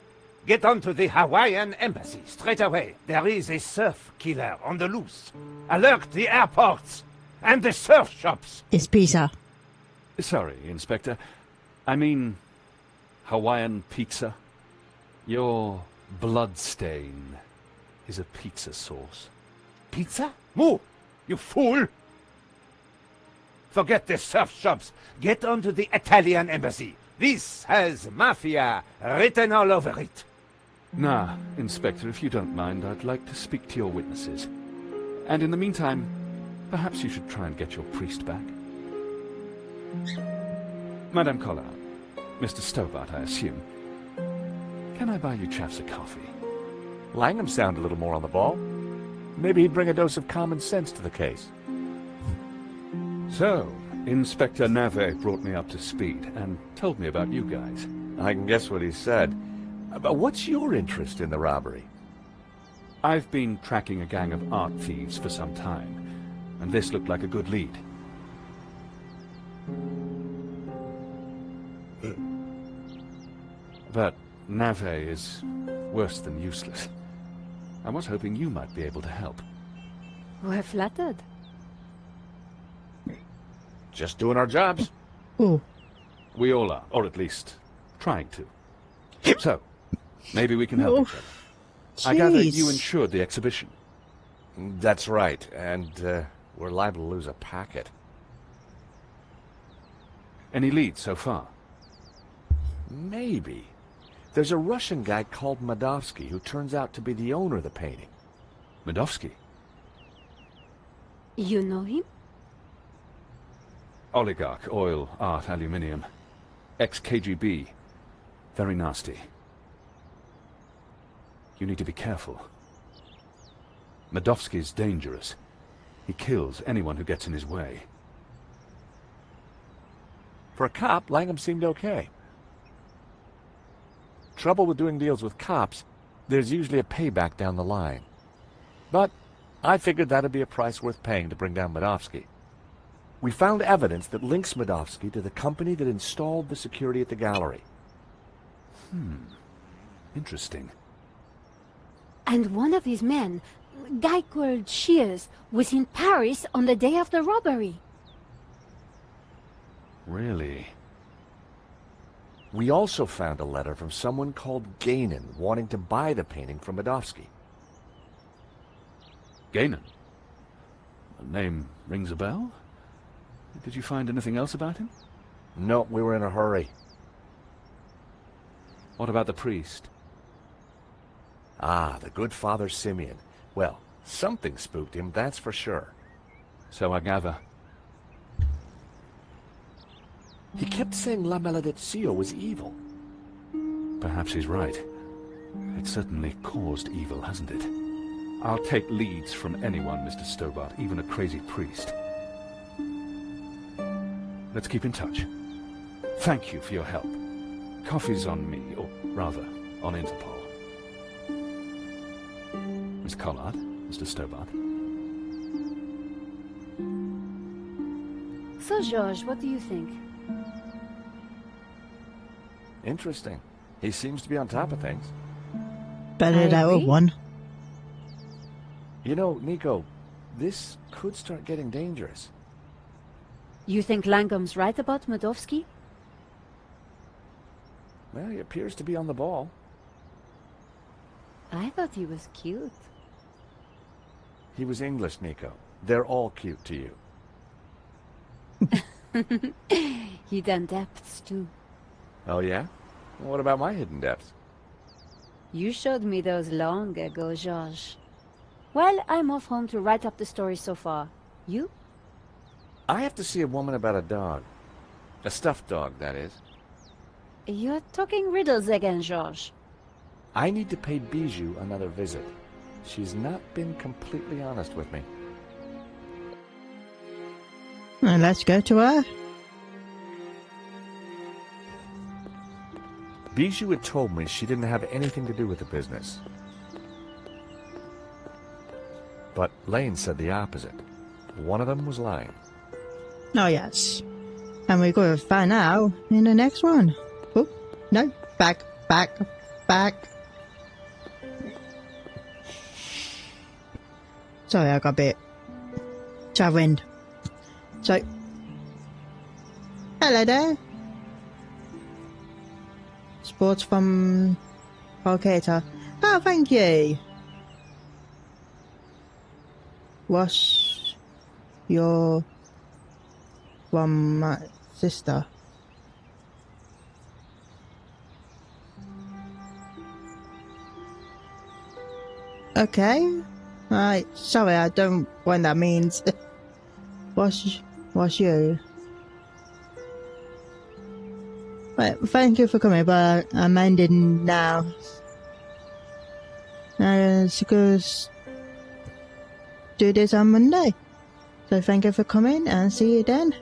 Speaker 13: Get on to the Hawaiian embassy straight away. There is a surf killer on the loose. Alert the airports and the surf shops.
Speaker 1: It's pizza.
Speaker 15: Sorry, Inspector. I mean, Hawaiian pizza. Your blood stain is a pizza sauce.
Speaker 13: Pizza? Move! You fool! Forget the surf shops. Get on to the Italian embassy. This has mafia written all over it.
Speaker 15: Nah, Inspector, if you don't mind, I'd like to speak to your witnesses. And in the meantime, perhaps you should try and get your priest back. Madame Collard, Mr. Stobart, I assume. Can I buy you chaps a coffee?
Speaker 6: Langham sounded a little more on the ball. Maybe he'd bring a dose of common sense to the case.
Speaker 15: So, Inspector Navet brought me up to speed and told me about you guys.
Speaker 6: I can guess what he said. But what's your interest in the robbery?
Speaker 15: I've been tracking a gang of art thieves for some time, and this looked like a good lead. But Navet is worse than useless. I was hoping you might be able to help.
Speaker 2: We're flattered.
Speaker 6: Just doing our jobs.
Speaker 1: Oh.
Speaker 15: We all are, or at least trying to. So, maybe we can help each other. I gather you insured the exhibition.
Speaker 6: That's right, and we're liable to lose a packet.
Speaker 15: Any leads so far?
Speaker 6: Maybe. There's a Russian guy called Madovsky who turns out to be the owner of the painting.
Speaker 15: Madovsky?
Speaker 2: You know him?
Speaker 15: Oligarch, oil, art, aluminium. Ex-KGB. Very nasty. You need to be careful. Madovsky's dangerous. He kills anyone who gets in his way.
Speaker 6: For a cop, Langham seemed okay. Trouble with doing deals with cops, there's usually a payback down the line. But I figured that'd be a price worth paying to bring down Madovsky. We found evidence that links Madovsky to the company that installed the security at the gallery.
Speaker 15: Interesting.
Speaker 2: And one of his men, a guy called Shears, was in Paris on the day of the robbery.
Speaker 15: Really?
Speaker 6: We also found a letter from someone called Gainan wanting to buy the painting from Madovsky.
Speaker 15: Gainan? The name rings a bell? Did you find anything else about him?
Speaker 6: No, we were in a hurry.
Speaker 15: What about the priest?
Speaker 6: Ah, the good Father Simeon. Well, something spooked him, that's for sure.
Speaker 15: So I gather.
Speaker 6: He kept saying La Maledizione was evil.
Speaker 15: Perhaps he's right. It certainly caused evil, hasn't it? I'll take leads from anyone, Mr. Stobart, even a crazy priest. Let's keep in touch. Thank you for your help. Coffee's on me, or rather, on Interpol. Miss Collard, Mr. Stobart.
Speaker 2: So, George, what do you think?
Speaker 6: Interesting. He seems to be on top of things.
Speaker 1: Better that with one.
Speaker 6: You know, Nico, this could start getting dangerous.
Speaker 2: You think Langham's right about Madovsky?
Speaker 6: Well, he appears to be on the ball.
Speaker 2: I thought he was cute.
Speaker 6: He was English, Nico. They're all cute to you.
Speaker 2: Hidden depths, too.
Speaker 6: Oh, yeah? What about my hidden depths?
Speaker 2: You showed me those long ago, George. Well, I'm off home to write up the story so far. You?
Speaker 6: I have to see a woman about a dog. A stuffed dog, that is.
Speaker 2: You're talking riddles again, George.
Speaker 6: I need to pay Bijou another visit. She's not been completely honest with me.
Speaker 1: Well, let's go to her.
Speaker 6: Bijou had told me she didn't have anything to do with the business. But Lane said the opposite. One of them was lying.
Speaker 1: Oh, yes. And we're going to find out in the next one. Oh, no. Back. Sorry, I got a bit chagrined. So, hello there. Sports from Volcator. Oh, thank you. What's your from my sister? Okay. Right. Sorry, I don't know what that means. What's you? Right, thank you for coming, but I'm ending now. Because do this on Monday. So thank you for coming and see you then.